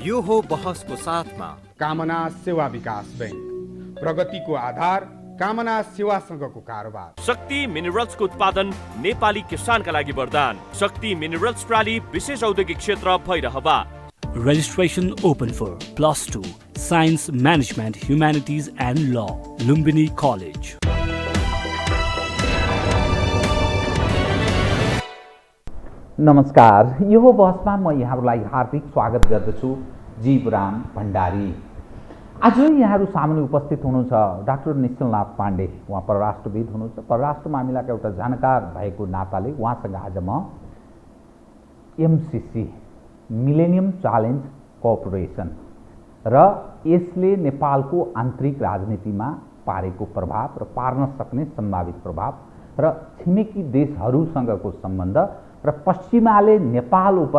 यो हो बहसको साथमा कामना सेवा विकास बैंक, प्रगतिको आधार कामना सेवासँगको कारोबार। शक्ति मिनरल्सको उत्पादन नेपाली किसानका लागि वरदान। शक्ति मिनरल्स प्राली विशेष औद्योगिक क्षेत्र Bhairahawa. Registration open for +2 Science Management Humanities and Law, Lumbini College. नमस्कार, यो बहसमा म यहाँहरूलाई हार्दिक स्वागत गर्दछु। जीवराम भण्डारी। आज यहाँहरू सामुन्ने उपस्थित हुनुहुन्छ डाक्टर निश्चलनाथ पाण्डे। उहाँ परराष्ट्रविद हुनुहुन्छ। परराष्ट्र मामिलाका एउटा जानकार भएको नाताले उहाँसँग आज म एमसीसी मिलेनियम च्यालेन्ज कोअपरेसन र यसले नेपालको आन्तरिक राजनीतिमा पारेको प्रभाव र पार्न सक्ने सम्भावित प्रभाव र छिमेकी देशहरूसँगको सम्बन्ध र पश्चिमाले नेपाल उप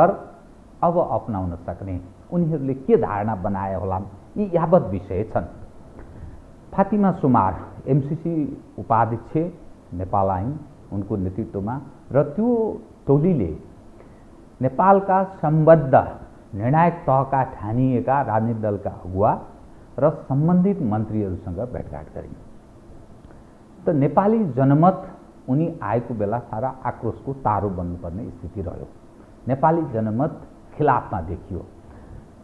अब अपनाउन सक्ने उनीहरूले के धारणा बनाए होला, यी यावत विषय छन्। फातिमा सुमार एमसीसी उपाध्यक्ष नेपाल आइन् उनको नेतृत्वमा र त्यो टोलीले नेपालका सम्बद्ध निर्णायक तहका ठानिएका राजनीतिक दलका अगुवा र सम्बन्धित मन्त्रीहरूसँग भेटघाट गरिन्। त नेपाली जनमत उनी आएको बेला सारा आक्रोशको तारो बन्नुपर्ने स्थिति रह्यो। नेपाली जनमत खिलाफमा देखियो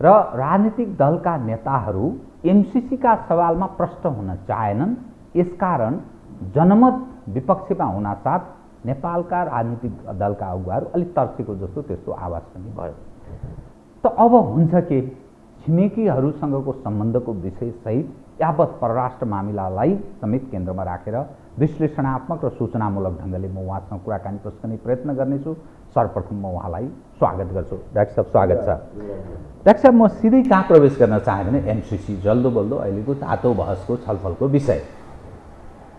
र राजनीतिक दलका नेताहरू एमसीसीका सवालमा प्रष्ट हुन चाहेनन्। यसकारण जनमत विपक्षमा हुनासाथ नेपालका राजनीतिक दलका अगुवाहरू अलिक तर्सेको जस्तो त्यस्तो आवाज पनि भयो। त अब हुन्छ के, छिमेकीहरूसँगको सम्बन्धको विषयसहित यावत परराष्ट्र मामिलालाई समेत केन्द्रमा राखेर विश्लेषणात्मक र सूचनामूलक ढङ्गले म उहाँसँग कुराकानी प्रश्न प्रयत्न गर्नेछु। सर्वप्रथम म उहाँलाई स्वागत गर्छु। डाक्टर साहब स्वागत छ। डाक्टर साहब, म सिधै कहाँ प्रवेश गर्न चाहेँ भने एमसीसी जल्दो बल्दो अहिलेको तातो बहसको छलफलको विषय।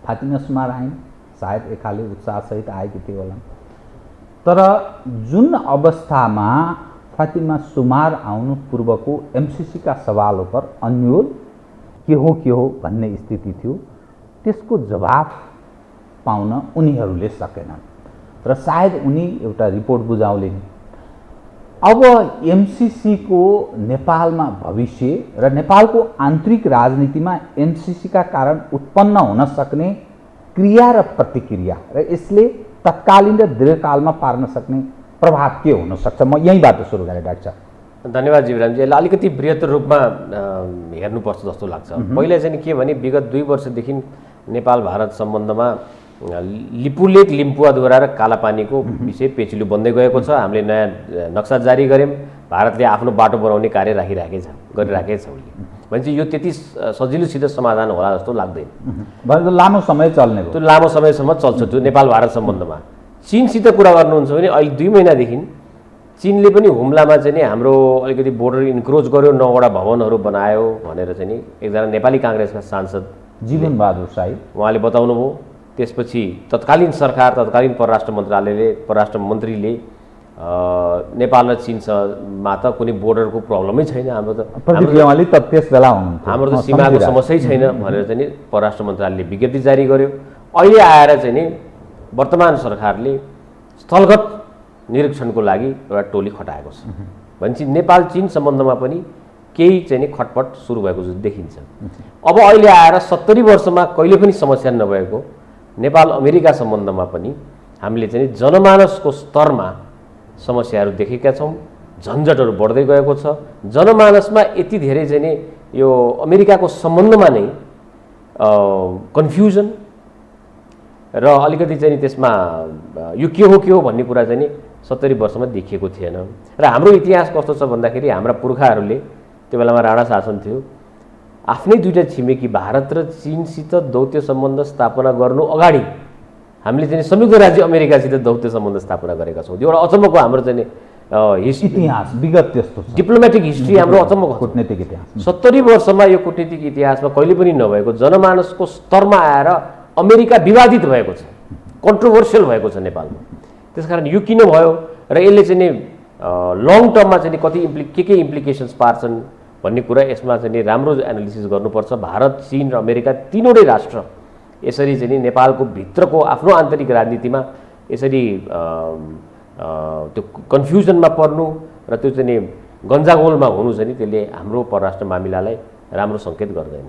फातिमा सुमार आइन्, सायद एकाले उत्साहसहित आएकी थिए होला, तर जुन अवस्थामा फातिमा सुमार आउनु पूर्वको एमसीसीका सवाल उप अन्यल के हो भन्ने स्थिति थियो, त्यसको जवाफ पाउन उनीहरूले सकेनन् र सायद उनी एउटा रिपोर्ट बुझाउलिन्। अब एमसीसीको नेपालमा भविष्य र नेपालको आन्तरिक राजनीतिमा एमसीसीका कारण उत्पन्न हुन सक्ने क्रिया र प्रतिक्रिया र यसले तत्कालीन र दीर्घकालमा पार्न सक्ने प्रभाव के हुन सक्छ, म यहीँबाट सुरु गरेँ। डाक्टर साहब धन्यवाद जीवरामजी। यसलाई अलिकति बृहत्तर रूपमा हेर्नुपर्छ जस्तो लाग्छ। पहिला चाहिँ के भने विगत 2 वर्षदेखि नेपाल भारत सम्बन्धमा लिपुलेक लिम्पुवाद्वारा र कालापानीको विषय पेचिलो बन्दै गएको छ। हामीले नयाँ नक्सा जारी गऱ्यौँ, भारतले आफ्नो बाटो बनाउने कार्य गरिराखेको छ भने चाहिँ यो त्यति सजिलोसित समाधान होला जस्तो लाग्दैन। लामो समय चल्ने, त्यो लामो समयसम्म चल्छ त्यो नेपाल भारत सम्बन्धमा। चीनसित कुरा गर्नुहुन्छ भने अहिले 2 महिनादेखि चीनले पनि हुम्लामा चाहिँ नि हाम्रो अलिकति बोर्डर इन्क्रोच गर्यो, 9वटा भवनहरू बनायो भनेर चाहिँ नि एकजना नेपाली काङ्ग्रेसका सांसद जीवन बहादुर शाही उहाँले बताउनु भयो। त्यसपछि तत्कालीन सरकार, तत्कालीन परराष्ट्र मन्त्रीले नेपाल र चीनमा त कुनै बोर्डरको प्रब्लमै छैन, हाम्रो त त्यस बेला हुनुहुन्थ्यो, हाम्रो त सीमाको समस्यै छैन भनेर चाहिँ नि परराष्ट्र मन्त्रालयले विज्ञप्ति जारी गर्यो। अहिले आएर चाहिँ नि वर्तमान सरकारले स्थलगत निरीक्षणको लागि एउटा टोली खटाएको छ भनेपछि नेपाल चीन सम्बन्धमा पनि केही चाहिँ नि खटपट सुरु भएको जस्तो देखिन्छ। अब अहिले आएर 70 वर्षमा कहिले पनि समस्या नभएको नेपाल अमेरिका सम्बन्धमा पनि हामीले चाहिँ जनमानसको स्तरमा समस्याहरू देखेका छौँ। झन्झटहरू बढ्दै गएको छ। जनमानसमा यति धेरै चाहिँ नि यो अमेरिकाको सम्बन्धमा नै कन्फ्युजन र अलिकति चाहिँ त्यसमा यो के हो भन्ने कुरा चाहिँ नि 70 वर्षमा देखिएको थिएन। र हाम्रो इतिहास कस्तो छ भन्दाखेरि हाम्रा पुर्खाहरूले त्यो बेलामा राणा शासन थियो, आफ्नै 2टा छिमेकी भारत र चीनसित दौत्य सम्बन्ध स्थापना गर्नु अगाडि हामीले चाहिँ संयुक्त राज्य अमेरिकासित दौत्य सम्बन्ध स्थापना गरेका छौँ। त्यो एउटा अचम्मको हाम्रो चाहिँ इतिहास विगत त्यस्तो डिप्लोमेटिक हिस्ट्री हाम्रो अचम्मको कूटनीतिक इतिहास। 70 वर्षमा यो कूटनीतिक इतिहासमा कहिले पनि नभएको जनमानसको स्तरमा आएर अमेरिका विवादित भएको छ, कन्ट्रोभर्सियल भएको छ नेपालमा। त्यसकारण यो किन भयो र यसले चाहिँ नि लङ टर्ममा चाहिँ कति के इम्प्लिकेसन्स पार्छन् भन्ने कुरा यसमा चाहिँ राम्रो एनालिसिस गर्नुपर्छ। भारत, चीन र अमेरिका तीनवटै राष्ट्र यसरी चाहिँ नेपालको भित्रको आफ्नो आन्तरिक राजनीतिमा यसरी त्यो कन्फ्युजनमा पर्नु र त्यो चाहिँ गन्जागोलमा हुनु चाहिँ नि त्यसले हाम्रो परराष्ट्र मामिलालाई राम्रो सङ्केत गर्दैन।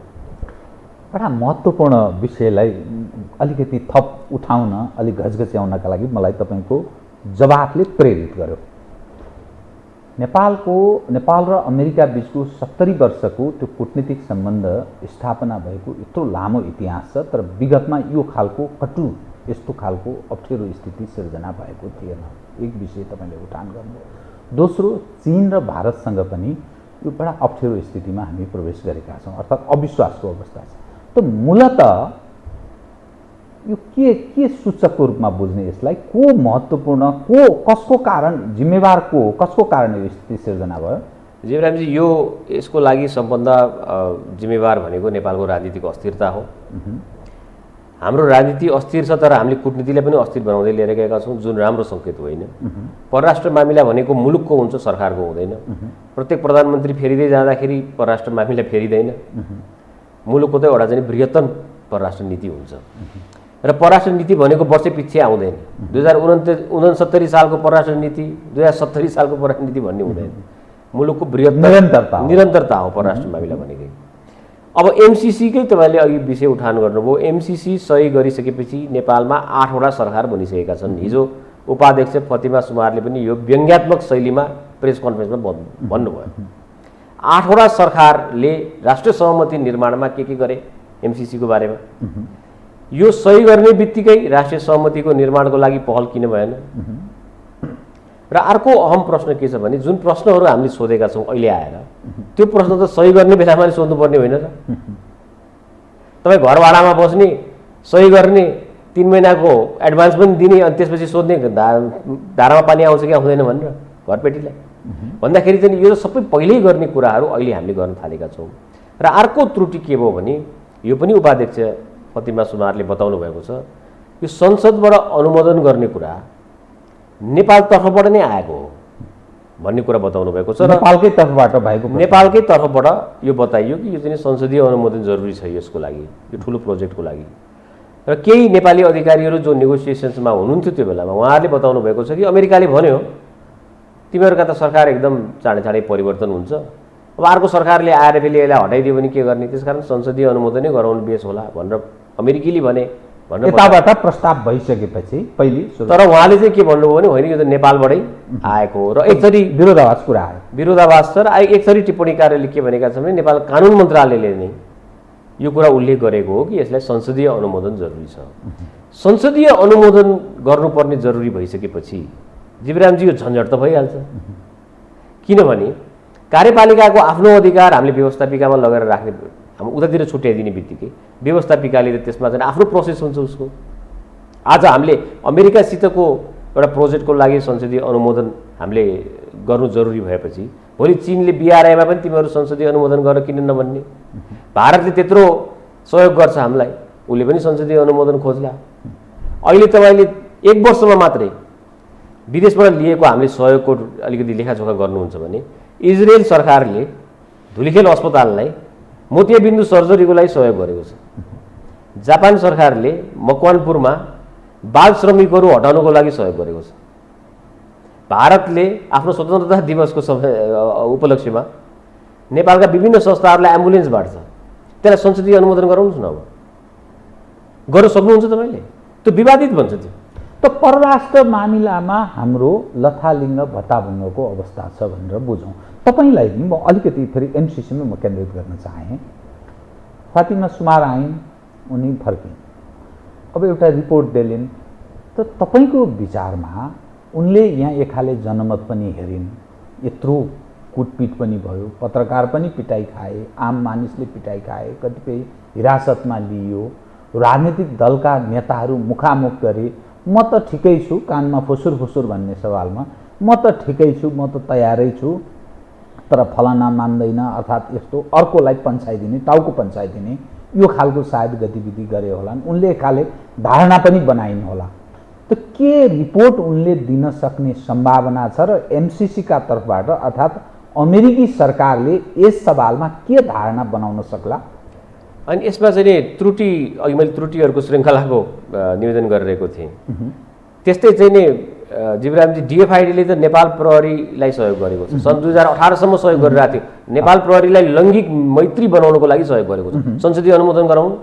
एउटा महत्त्वपूर्ण विषयलाई अलिकति थप उठाउन अलिक घचघच्याउनका लागि मलाई तपाईँको जवाफले प्रेरित गर्यो। नेपाल र अमेरिका बिचको 70 वर्षको त्यो कूटनीतिक सम्बन्ध स्थापना भएको यत्रो लामो इतिहास छ, तर विगतमा यो खालको कटु यस्तो खालको अप्ठ्यारो स्थिति सिर्जना भएको थिएन। एक विषय तपाईँले उठान गर्नुभयो। दोस्रो, चीन र भारतसँग पनि यो बडा अप्ठ्यारो स्थितिमा हामी प्रवेश गरेका छौँ, अर्थात् अविश्वासको अवस्था छ। त मूलतः यो के सूचकको रूपमा बुझ्ने यसलाई? को महत्त्वपूर्ण, कसको कारण जिम्मेवार, कसको कारण यो स्थिति सिर्जना भयो? जीवरामजी, यो यसको लागि सबभन्दा जिम्मेवार भनेको नेपालको राजनीतिक अस्थिरता हो। हाम्रो राजनीति अस्थिर छ, तर हामीले कूटनीतिलाई पनि अस्थिर बनाउँदै लिएर गएका छौँ, जुन राम्रो सङ्केत होइन। परराष्ट्र मामिला भनेको मुलुकको हुन्छ, सरकारको हुँदैन। प्रत्येक प्रधानमन्त्री फेरिँदै जाँदाखेरि परराष्ट्र मामिला फेरिँदैन। मुलुकको त एउटा चाहिँ बृहत्तम परराष्ट्र नीति हुन्छ र परराष्ट्र नीति भनेको वर्षै पछि आउँदैन। 2069 सालको परराष्ट्र नीति, 2070 सालको परराष्ट्र नीति भन्ने हुँदैन। मुलुकको बृहत्तम निरन्तरता हो परराष्ट्र मामिला भनेकै। अब एमसीसीकै तपाईँले अघि विषय उठान गर्नुभयो। एमसीसी सही गरिसकेपछि नेपालमा 8वटा सरकार बनिसकेका छन्। हिजो उपाध्यक्ष फतिमा सुमारले पनि यो व्यङ्ग्यात्मक शैलीमा प्रेस कन्फरेन्समा भन्नुभयो। 8वटा सरकारले राष्ट्रिय सहमति निर्माणमा के गरे एमसीसीको बारेमा? यो सही गर्ने बित्तिकै राष्ट्रिय सहमतिको निर्माणको लागि पहल किन भएन? र अर्को अहम प्रश्न के छ भने, जुन प्रश्नहरू हामीले सोधेका छौँ अहिले आएर, त्यो प्रश्न त सही गर्ने बेलामा सोध्नुपर्ने होइन र? तपाईँ घर भाडामा बस्ने, सही गर्ने, 3 महिनाको एडभान्स पनि दिने, अनि त्यसपछि सोध्ने धारामा पानी आउँछ कि आउँदैन भनेर घरपेटीलाई भन्दाखेरि चाहिँ यो सबै पहिल्यै गर्ने कुराहरू अहिले हामीले गर्न थालेका छौँ। र अर्को त्रुटि के भयो भने, यो पनि उपाध्यक्ष फतिमा सुमारले बताउनु भएको छ, यो संसदबाट अनुमोदन गर्ने कुरा नेपालतर्फबाट नै आएको हो भन्ने कुरा बताउनु भएको छ। नेपालकै तर्फबाट भएको, नेपालकै तर्फबाट यो बताइयो कि यो चाहिँ संसदीय अनुमोदन जरुरी छ यसको लागि, यो ठुलो प्रोजेक्टको लागि। र केही नेपाली अधिकारीहरू जो नेगोसिएसन्समा हुनुहुन्थ्यो त्यो बेलामा, उहाँहरूले बताउनु भएको छ कि अमेरिकाले भन्यो तिमीहरूका त सरकार एकदम चाँडै परिवर्तन हुन्छ, अब अर्को सरकारले आएर फेरि यसलाई हटाइदियो भने के गर्ने, त्यसकारण संसदीय अनुमोदनै गराउनु बेस होला भनेर अमेरिकीले भने यताबाट प्रस्ताव भइसकेपछि पहिले। तर उहाँले चाहिँ के भन्नुभयो भने, होइन यो त नेपालबाटै आएको हो। र एकचोटि विरोधाभास कुरा आयो, विरोधाभास छ। र एकचोटि टिप्पणीकारहरूले के भनेका छन् भने, नेपाल कानुन मन्त्रालयले नै यो कुरा उल्लेख गरेको हो कि यसलाई संसदीय अनुमोदन जरुरी छ। संसदीय अनुमोदन गर्नुपर्ने जरुरी भइसकेपछि जीवरामजी यो झन्झट त भइहाल्छ। किनभने कार्यपालिकाको आफ्नो अधिकार हामीले व्यवस्थापिकामा लगेर राख्ने, हामी उतातिर छुट्याइदिने बित्तिकै व्यवस्थापिकाले त त्यसमा चाहिँ आफ्नो प्रोसेस हुन्छ उसको। आज हामीले अमेरिकासितको एउटा प्रोजेक्टको लागि संसदीय अनुमोदन हामीले गर्नु जरुरी भएपछि भोलि चीनले बीआरआईमा पनि तिमीहरू संसदीय अनुमोदन गरेर किन नभन्ने? भारतले त्यत्रो सहयोग गर्छ हामीलाई, उसले पनि संसदीय अनुमोदन खोज्ला। अहिले तपाईँले 1 वर्षमा मात्रै विदेशबाट लिएको हामीले सहयोगको अलिकति लेखाजोखा गर्नुहुन्छ भने, इजरायल सरकारले धुलिखेल अस्पताललाई मोतियाबिन्दु सर्जरीको लागि सहयोग गरेको छ। जापान सरकारले मकवानपुरमा बाल श्रमिकहरू हटाउनको लागि सहयोग गरेको छ। भारतले आफ्नो स्वतन्त्रता दिवसको उपलक्ष्यमा नेपालका विभिन्न संस्थाहरूलाई एम्बुलेन्स बाँड्छ। त्यसलाई संसदीय अनुमोदन गराउनुहोस् न। अब गर्न सक्नुहुन्छ तपाईँले? त्यो विवादित भन्छ। त्यो त परराष्ट्र मामिलामा हाम्रो लथालिङ्ग भत्ताभङ्गको अवस्था छ भनेर बुझौँ। तपाईँलाई म अलिकति फेरि एमसीसीमा म केन्द्रित गर्न चाहेँ। फातिमा सुमार आइन्, उनी फर्किन्, अब एउटा रिपोर्ट देलिन्। त तपाईँको विचारमा उनले यहाँ एकाले जनमत पनि हेरिन्, यत्रो कुटपिट पनि भयो, पत्रकार पनि पिटाइ खाए, आम मानिसले पिटाइ खाए, कतिपय हिरासतमा लिइयो, राजनीतिक दलका नेताहरू मुखामुख गरे, म त ठिकै छु, कानमा फुसुर फुसुर भन्ने सवालमा म त ठिकै छु, म त तयारै छु, तर फलाना मान्दैन, अर्थात् यस्तो अर्कोलाई पन्छाइदिने, टाउको पन्छाइदिने यो खालको सायद गतिविधि गरे होलान्। उनले एकाले धारणा पनि बनाइन् होला। त के रिपोर्ट उनले दिन सक्ने सम्भावना छ र एमसीसीका तर्फबाट अर्थात् अमेरिकी सरकारले यस सवालमा के धारणा बनाउन सक्ला? अनि यसमा चाहिँ नि त्रुटि, अघि मैले त्रुटिहरूको श्रृङ्खलाको निवेदन गरिरहेको थिएँ। त्यस्तै चाहिँ नि जीवरामजी डिएफआइडीले त नेपाल प्रहरीलाई सहयोग गरेको छ। सन् 2018 सम्म सहयोग गरिरहेको थियो। नेपाल प्रहरीलाई लैङ्गिक मैत्री बनाउनको लागि सहयोग गरेको छ। संसदीय अनुमोदन गराउनु।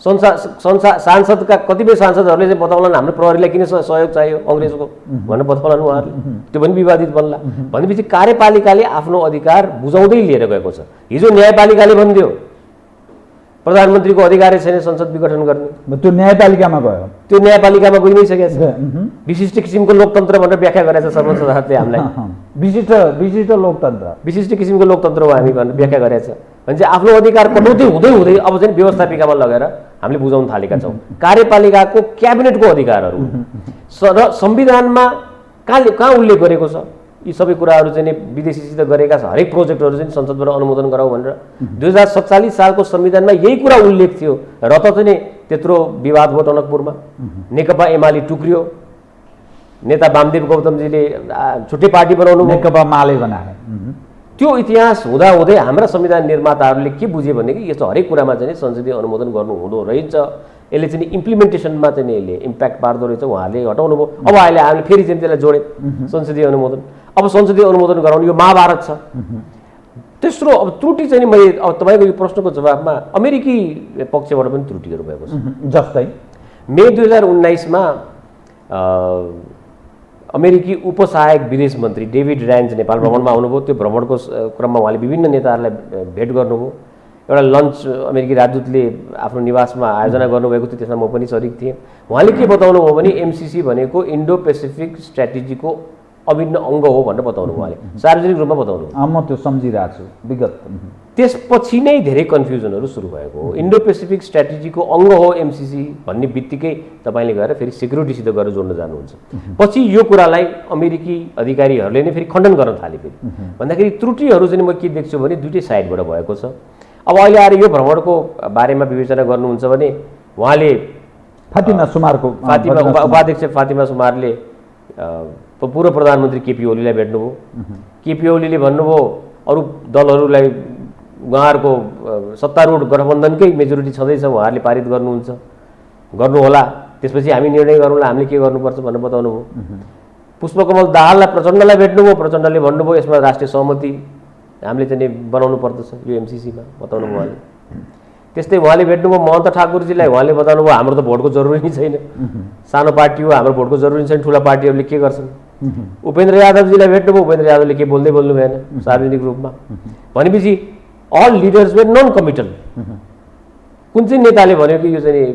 सांसदका कतिपय सांसदहरूले चाहिँ बताउलान् हाम्रो प्रहरीलाई किन सहयोग चाहियो अङ्ग्रेजको भनेर बताउलान् उहाँहरूले, त्यो पनि विवादित बन्ला। भनेपछि कार्यपालिकाले आफ्नो अधिकार बुझाउँदै लिएर गएको छ। हिजो न्यायपालिकाले भनिदियो प्रधानमन्त्रीको अधिकार छैन संसद विघटन गर्ने, त्यो न्यायपालिकामा गयो, त्यो न्यायपालिकामा गइ नै सकेको छ। विशिष्ट किसिमको लोकतन्त्र भनेर व्याख्या गरेको छ सर्वोच्च अदालतले हामीलाई। विशिष्ट लोकतन्त्र, विशिष्ट किसिमको लोकतन्त्र हो हामी भनेर व्याख्या गरेको छ। भनेपछि आफ्नो अधिकार कटौती हुँदै हुँदै अब चाहिँ व्यवस्थापिकामा लगेर हामीले बुझाउन थालेका छौँ। कार्यपालिकाको क्याबिनेटको अधिकारहरू र संविधानमा कहाँ उल्लेख गरेको छ यी सबै कुराहरू चाहिँ नि विदेशीसित गरेका हरेक प्रोजेक्टहरू चाहिँ संसदबाट अनुमोदन गराऊ भनेर 2047 सालको संविधानमा यही कुरा उल्लेख थियो र त चाहिँ त्यत्रो विवाद भयो टनकपुरमा। नेकपा एमाले टुक्रियो, नेता वामदेव गौतमजीले छुट्टै पार्टी बनाउनु, नेकपा माले बनाए। त्यो इतिहास हुँदाहुँदै हाम्रा संविधान निर्माताहरूले के बुझे भने कि यस्तो हरेक कुरामा चाहिँ संसदीय अनुमोदन गर्नु हुँदो रहेछ। यसले चाहिँ इम्प्लिमेन्टेसनमा चाहिँ यसले इम्प्याक्ट पार्दो रहेछ, उहाँहरूले हटाउनु भयो। अब अहिले हामीले फेरि चाहिँ त्यसलाई जोडे संसदीय अनुमोदन। अब संसदीय अनुमोदन गराउनु यो महाभारत छ। तेस्रो अब त्रुटि चाहिँ मैले अब तपाईँको यो प्रश्नको जवाबमा अमेरिकी पक्षबाट पनि त्रुटिहरू भएको छ। जस्तै मे 2019मा अमेरिकी उपसहायक विदेश मन्त्री डेभिड ऱ्यान्ज नेपाल भ्रमणमा आउनुभयो। त्यो भ्रमणको क्रममा उहाँले विभिन्न नेताहरूलाई भेट गर्नुभयो। एउटा लन्च अमेरिकी राजदूतले आफ्नो निवासमा आयोजना गर्नुभएको थियो, त्यसमा म पनि सरिक थिएँ। उहाँले के बताउनु भयो भने एमसिसी भनेको इन्डो पेसिफिक स्ट्र्याटेजीको अभिन्न अङ्ग हो भनेर बताउनु भयो। उहाँले सार्वजनिक रूपमा बताउनु भयो। म त्यो सम्झिरहेको छु विगत। त्यसपछि नै धेरै कन्फ्युजनहरू सुरु भएको हो। इन्डो पेसिफिक स्ट्र्याटेजीको अङ्ग हो एमसिसी भन्ने बित्तिकै तपाईँले गएर फेरि सेक्युरिटीसित गएर जोड्न जानुहुन्छ। पछि यो कुरालाई अमेरिकी अधिकारीहरूले नै फेरि खण्डन गर्न थाले। फेरि भन्दाखेरि त्रुटिहरू चाहिँ म के देख्छु भने दुइटै साइडबाट भएको छ। अब अहिले आएर यो भ्रमणको बारेमा विवेचना गर्नुहुन्छ भने उहाँले उपाध्यक्ष फातिमा सुमारले पूर्व प्रधानमन्त्री केपी ओलीलाई भेट्नुभयो। केपी ओलीले भन्नुभयो अरू दलहरूलाई उहाँहरूको सत्तारूढ गठबन्धनकै मेजोरिटी छँदैछ, उहाँहरूले पारित गर्नुहोला, त्यसपछि हामी निर्णय गरौँला हामीले के गर्नुपर्छ भनेर बताउनु भयो। पुष्पकमल दाहाललाई प्रचण्डलाई भेट्नुभयो। प्रचण्डले भन्नुभयो यसमा राष्ट्रिय सहमति हामीले चाहिँ बनाउनु पर्दछ यो एमसिसीमा बताउनु भयो उहाँले। त्यस्तै उहाँले भेट्नुभयो महन्त ठाकुरजीलाई। उहाँले बताउनु भयो हाम्रो त भोटको जरुरी नै छैन, सानो पार्टी हो, हाम्रो भोटको जरुरी छैन, ठुला पार्टीहरूले के गर्छन्। उपेन्द्र यादवजीलाई भेट्नुभयो। उपेन्द्र यादवले के बोल्दै बोल्नु भएन सार्वजनिक रूपमा। भनेपछि all leaders were noncommittal. कुन चाहिँ नेताले भन्यो कि यो चाहिँ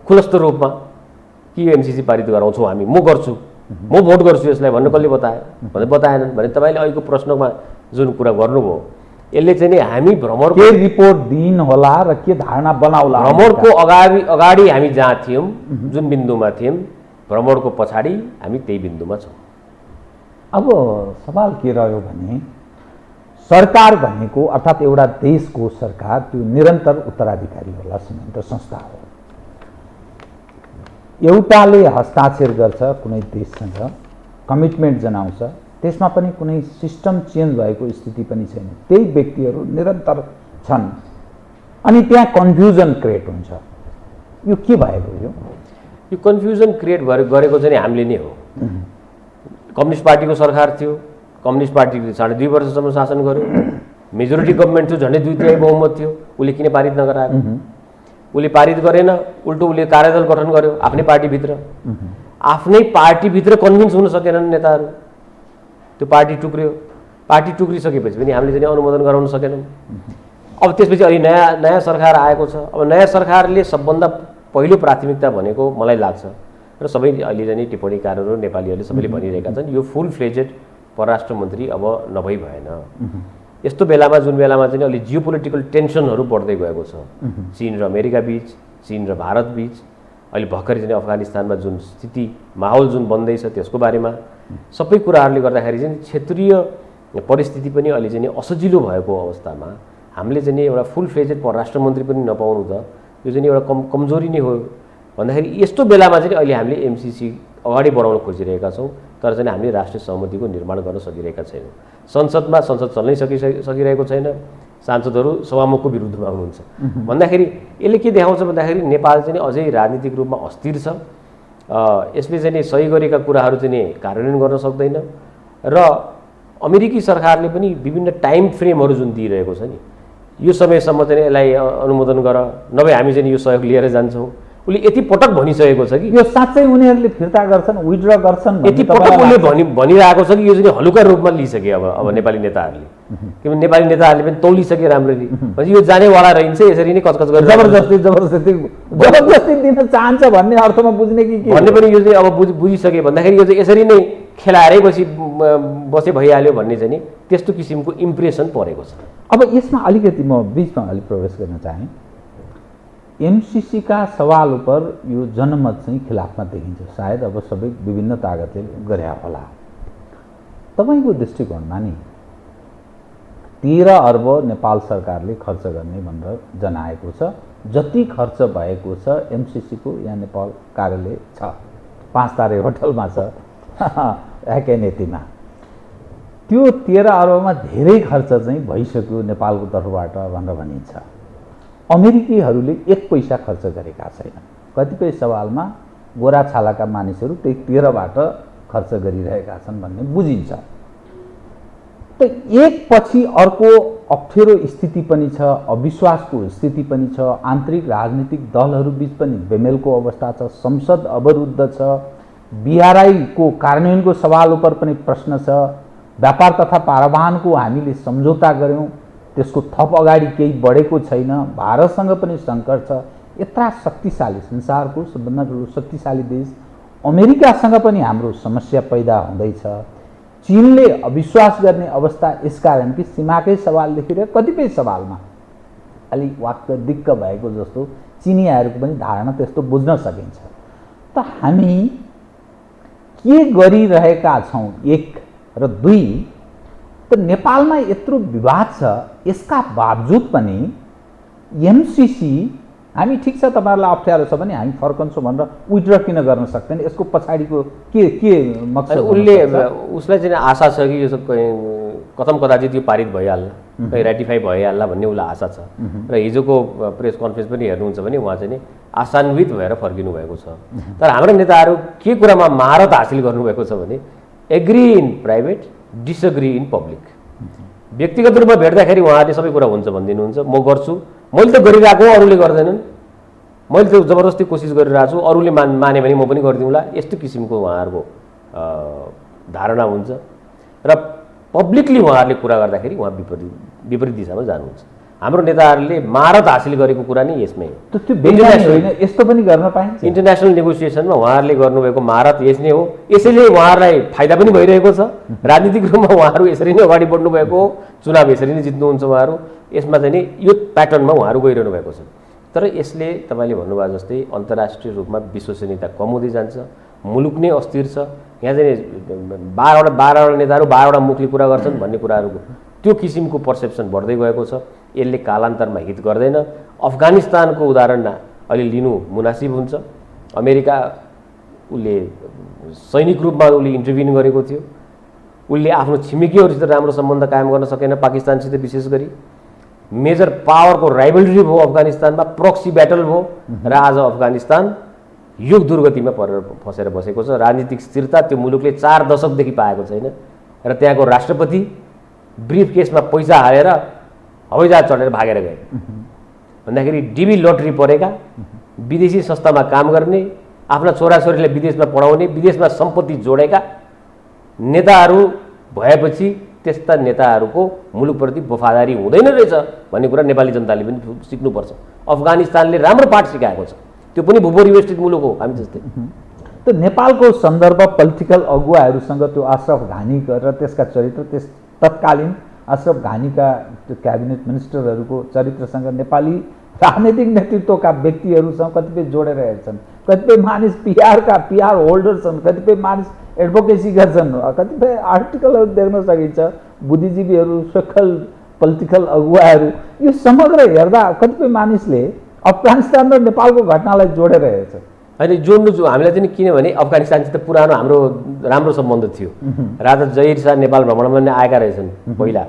खुलस्त रूपमा कि यो एमसिसी पारित गराउँछौँ हामी, म गर्छु, म भोट गर्छु यसलाई भन्नु कसले बतायो भने बताएनन्। भने तपाईँले अहिलेको प्रश्नमा जुन कुरा गर्नुभयो यसले चाहिँ नि हामी भ्रमण के रिपोर्ट दिइन होला र के धारणा बनाउला। भ्रमणको अगाडि हामी जहाँ थियौँ, जुन बिन्दुमा थियौँ, भ्रमणको पछाडि हामी त्यही बिन्दुमा छौँ। अब सवाल के रह्यो भने सरकार भनेको अर्थात् एउटा देशको सरकार त्यो निरन्तर उत्तराधिकारी होला संयन्त्र संस्था हो। एउटाले हस्ताक्षर गर्छ कुनै देशसँग, कमिटमेन्ट जनाउँछ, त्यसमा पनि कुनै सिस्टम चेन्ज भएको स्थिति पनि छैन। त्यही व्यक्तिहरू निरन्तर छन् अनि त्यहाँ कन्फ्युजन क्रिएट हुन्छ। यो के भएको यो कन्फ्युजन क्रिएट गरेको चाहिँ हामीले नै हो। कम्युनिस्ट पार्टीको सरकार थियो, कम्युनिस्ट पार्टीले 2.5 वर्षसम्म शासन गर्यो, मेजोरिटी गभर्मेन्ट थियो, झन्डै 2/3 बहुमत थियो। उसले किन पारित नगराएको? उसले पारित गरेन, उल्टो उसले कार्यदल गठन गर्यो आफ्नै पार्टीभित्र। आफ्नै पार्टीभित्र कन्भिन्स हुन सकेनन् नेताहरू, त्यो पार्टी टुक्रियो। पार्टी टुक्रिसकेपछि पनि हामीले चाहिँ अनुमोदन गराउन सकेनौँ। अब त्यसपछि अलि नयाँ सरकार आएको छ। अब नयाँ सरकारले सबभन्दा पहिलो प्राथमिकता भनेको मलाई लाग्छ र सबै अहिले चाहिँ टिप्पणीकारहरू नेपालीहरूले सबैले भनिरहेका छन् यो फुल फ्लेजेड परराष्ट्र मन्त्री अब नभई भएन। यस्तो बेलामा जुन बेलामा चाहिँ अलि जियोपोलिटिकल टेन्सनहरू बढ्दै गएको छ, चीन र अमेरिका बीच, चीन र भारत बीच, अहिले भर्खरै चाहिँ अफगानिस्तानमा जुन स्थिति माहौल जुन बन्दैछ त्यसको बारेमा सबै कुराहरूले गर्दाखेरि चाहिँ क्षेत्रीय परिस्थिति पनि अलि चाहिँ असजिलो भएको अवस्थामा हामीले चाहिँ एउटा फुल फ्लेजेड परराष्ट्र मन्त्री पनि नपाउनु त यो चाहिँ एउटा कमजोरी नै हो। भन्दाखेरि यस्तो बेलामा चाहिँ अहिले हामीले एमसिसी अगाडि बढाउन खोजिरहेका छौँ, तर चाहिँ हामीले राष्ट्रिय सहमतिको निर्माण गर्न सकिरहेका छैनौँ। संसदमा संसद चल्नै सकिरहेको छैन, सांसदहरू सभामुखको विरुद्धमा हुनुहुन्छ। भन्दाखेरि यसले के देखाउँछ भन्दाखेरि नेपाल चाहिँ अझै राजनीतिक रूपमा अस्थिर छ यसले चाहिँ नि सही गरेका कुराहरू चाहिँ नि कार्यान्वयन गर्न सक्दैन र अमेरिकी सरकारले पनि विभिन्न टाइम फ्रेमहरू जुन दिइरहेको छ नि यो समयसम्म चाहिँ यसलाई अनुमोदन गर नभए हामी चाहिँ यो सहयोग लिएर जान्छौँ उसले यति पटक भनिसकेको छ कि यो साँच्चै उनीहरूले फिर्ता गर्छन् विथड्र गर्छन् यति पटक उसले भनिरहेको छ कि यो चाहिँ हलुका रूपमा लिइसके अब नेपाली नेताहरूले किनभने नेपाली नेताहरूले पनि तौलिसके राम्ररी भनेपछि यो जानेवाला रहन्छ यसरी नै कचकच गरेर जबरजस्ती दिन चाहन्छ भन्ने अर्थमा बुझ्ने कि भन्ने पनि यो चाहिँ अब बुझिसके भन्दाखेरि यो चाहिँ यसरी नै खेलाएरै बसे भइहाल्यो भन्ने चाहिँ नि त्यस्तो किसिमको इम्प्रेसन परेको छ। अब यसमा अलिकति म बिचमा अलिक प्रवेश गर्न चाहेँ। एमसीसी का सवाल पर यो जनमत चाहिँ खिलाफमा देखिन्छ सायद अब सबै विभिन्न तागतले गरे होला। तपाईको दृष्टिकोणमा नि 13 अर्ब नेपाल सरकारले खर्च गर्ने भनेर जनाएको छ। जति खर्च भएको छ एमसीसी को यहाँ नेपाल कार्यालय छ 5 तारे होटलमा छ नीतिमा त्यो 13 अर्बमा धेरै खर्च चाहिँ भइसक्यो नेपालको तर्फबाट भनेर भनिन्छ। अमेरिकीहरूले 1 पैसा खर्च गरेका छैनन्। कतिपय सवालमा गोरा छालाका मानिसहरू त्यही 13बाट खर्च गरिरहेका छन् भन्ने बुझिन्छ। त एक पछि अर्को अप्ठ्यारो स्थिति पनि छ, अविश्वासको स्थिति पनि छ, आन्तरिक राजनीतिक दलहरू बीच पनि बेमेलको अवस्था छ, संसद अवरुद्ध छ, बीआरआई को कार्यान्वयनको सवाल उपर पनि प्रश्न छ, व्यापार तथा पारावहनको हामीले सम्झौता गर्यौं त्यसको थप अगाडि केही बढेको छैन, भारतसँग पनि सङ्कट छ। यत्रा शक्तिशाली संसारको सबभन्दा ठुलो शक्तिशाली देश अमेरिकासँग पनि हाम्रो समस्या पैदा हुँदैछ। चीनले अविश्वास गर्ने अवस्था यसकारण कि सीमाकै सवालदेखि लिएर कतिपय सवालमा अलि वाक्क दिक्क भएको जस्तो चीनीहरूको पनि धारणा त्यस्तो बुझ्न सकिन्छ। त हामी के गरिरहेका छौं 1 र 2 त नेपालमा यत्रो विवाद छ यसका बावजुद पनि एमसीसी हामी ठिक छ तपाईहरुलाई अप्ठ्यारो छ भने हामी फर्कन्छौँ भनेर विथड्र किन गर्न सक्दैन? यसको पछाडीको के मकसद? उसलाई चाहिँ आशा छ कि यो सब कथम कदाचित यो पारित भइहाल्ला, कहीँ रेटिफाई भइहाल्ला भन्ने उसलाई आशा छ। र हिजोको प्रेस कन्फरेन्स पनि हेर्नुहुन्छ भने उहाँ चाहिँ आशान्वित भएर फर्किनु भएको छ। तर हाम्रो नेताहरू के कुरामा महारत हासिल गर्नुभएको छ भने agree in private, disagree in public. व्यक्तिगत रूपमा भेट्दाखेरि उहाँहरूले सबै कुरा हुन्छ भनिदिनुहुन्छ, म गर्छु, मैले त गरिरहेको अरूले गर्दैनन्, मैले त जबरजस्ती कोसिस गरिरहेको छु, अरूले माने भने म पनि गरिदिउँला, यस्तो किसिमको उहाँहरूको धारणा हुन्छ। र पब्लिकली उहाँहरूले कुरा गर्दाखेरि उहाँ विपरीत दिशामा जानुहुन्छ। हाम्रो नेताहरूले महारत हासिल गरेको कुरा नै यसमै हो। यस्तो पनि गर्न पाइन्छ। इन्टरनेसनल नेगोसिएसनमा उहाँहरूले गर्नुभएको महारत यस नै हो। यसैले उहाँहरूलाई फाइदा पनि भइरहेको छ। राजनीतिक रूपमा उहाँहरू यसरी नै अगाडि बढ्नु भएको हो, चुनाव यसरी नै जित्नुहुन्छ उहाँहरू। यसमा चाहिँ नि यो प्याटर्नमा उहाँहरू गइरहनु भएको छ। तर यसले तपाईँले भन्नुभयो जस्तै अन्तर्राष्ट्रिय रूपमा विश्वसनीयता कम हुँदै जान्छ, मुलुक नै अस्थिर छ। यहाँ चाहिँ 12वटा नेताहरू 12वटा मुखले कुरा गर्छन् भन्ने कुराहरूको त्यो किसिमको पर्सेप्सन बढ्दै गएको छ। यसले कालान्तरमा हित गर्दैन। अफगानिस्तानको उदाहरण अहिले लिनु मुनासिब हुन्छ। अमेरिका उसले सैनिक रूपमा उसले इन्टरभ्युन गरेको थियो, उसले आफ्नो छिमेकीहरूसित राम्रो सम्बन्ध कायम गर्न सकेन, पाकिस्तानसित विशेष गरी। मेजर पावरको राइभलरी भयो अफगानिस्तानमा, प्रक्सी ब्याटल भयो र आज अफगानिस्तान युग दुर्गतिमा परेर फसेर बसेको छ। राजनीतिक स्थिरता त्यो मुलुकले 4 दशकदेखि पाएको छैन र त्यहाँको राष्ट्रपति ब्रिफ केसमा पैसा हालेर हवाईजहाज चढेर भागेर गए। भन्दाखेरि डिबी लटरी परेका, विदेशी संस्थामा काम गर्ने, आफ्ना छोराछोरीलाई विदेशमा पढाउने, विदेशमा सम्पत्ति जोडेका नेताहरू भएपछि त्यस्ता नेताहरूको मुलुकप्रति वफादारी हुँदैन रहेछ भन्ने कुरा नेपाली जनताले पनि सिक्नुपर्छ। अफगानिस्तानले राम्रो पाठ सिकाएको छ। त्यो पनि भूपरिवेष्टित मुलुक हो हामी जस्तै। त नेपालको सन्दर्भ पोलिटिकल अगुवाहरूसँग त्यो अशरफ घानी र त्यसका चरित्र, त्यस तत्कालीन अशरफ घानीका क्याबिनेट मिनिस्टरहरूको चरित्रसँग नेपाली राजनीतिक नेतृत्वका व्यक्तिहरूसँग कतिपय जोडेर हेर्छन्। कतिपय मानिस पिआर होल्डर छन्, कतिपय मानिस एडभोकेसी गर्छन्, कतिपय आर्टिकलहरू देख्न सकिन्छ। बुद्धिजीवीहरू, सोशल पोलिटिकल अगुवाहरू, यो समग्र हेर्दा कतिपय मानिसले अफगानिस्तान र नेपालको घटनालाई जोडेर हेर्छ। होइन जोड्नु हामीलाई चाहिँ किनभने अफगानिस्तानसित पुरानो हाम्रो राम्रो सम्बन्ध थियो। राजा जहिर शाह नेपाल भ्रमणमा नै आएका रहेछन् पहिला।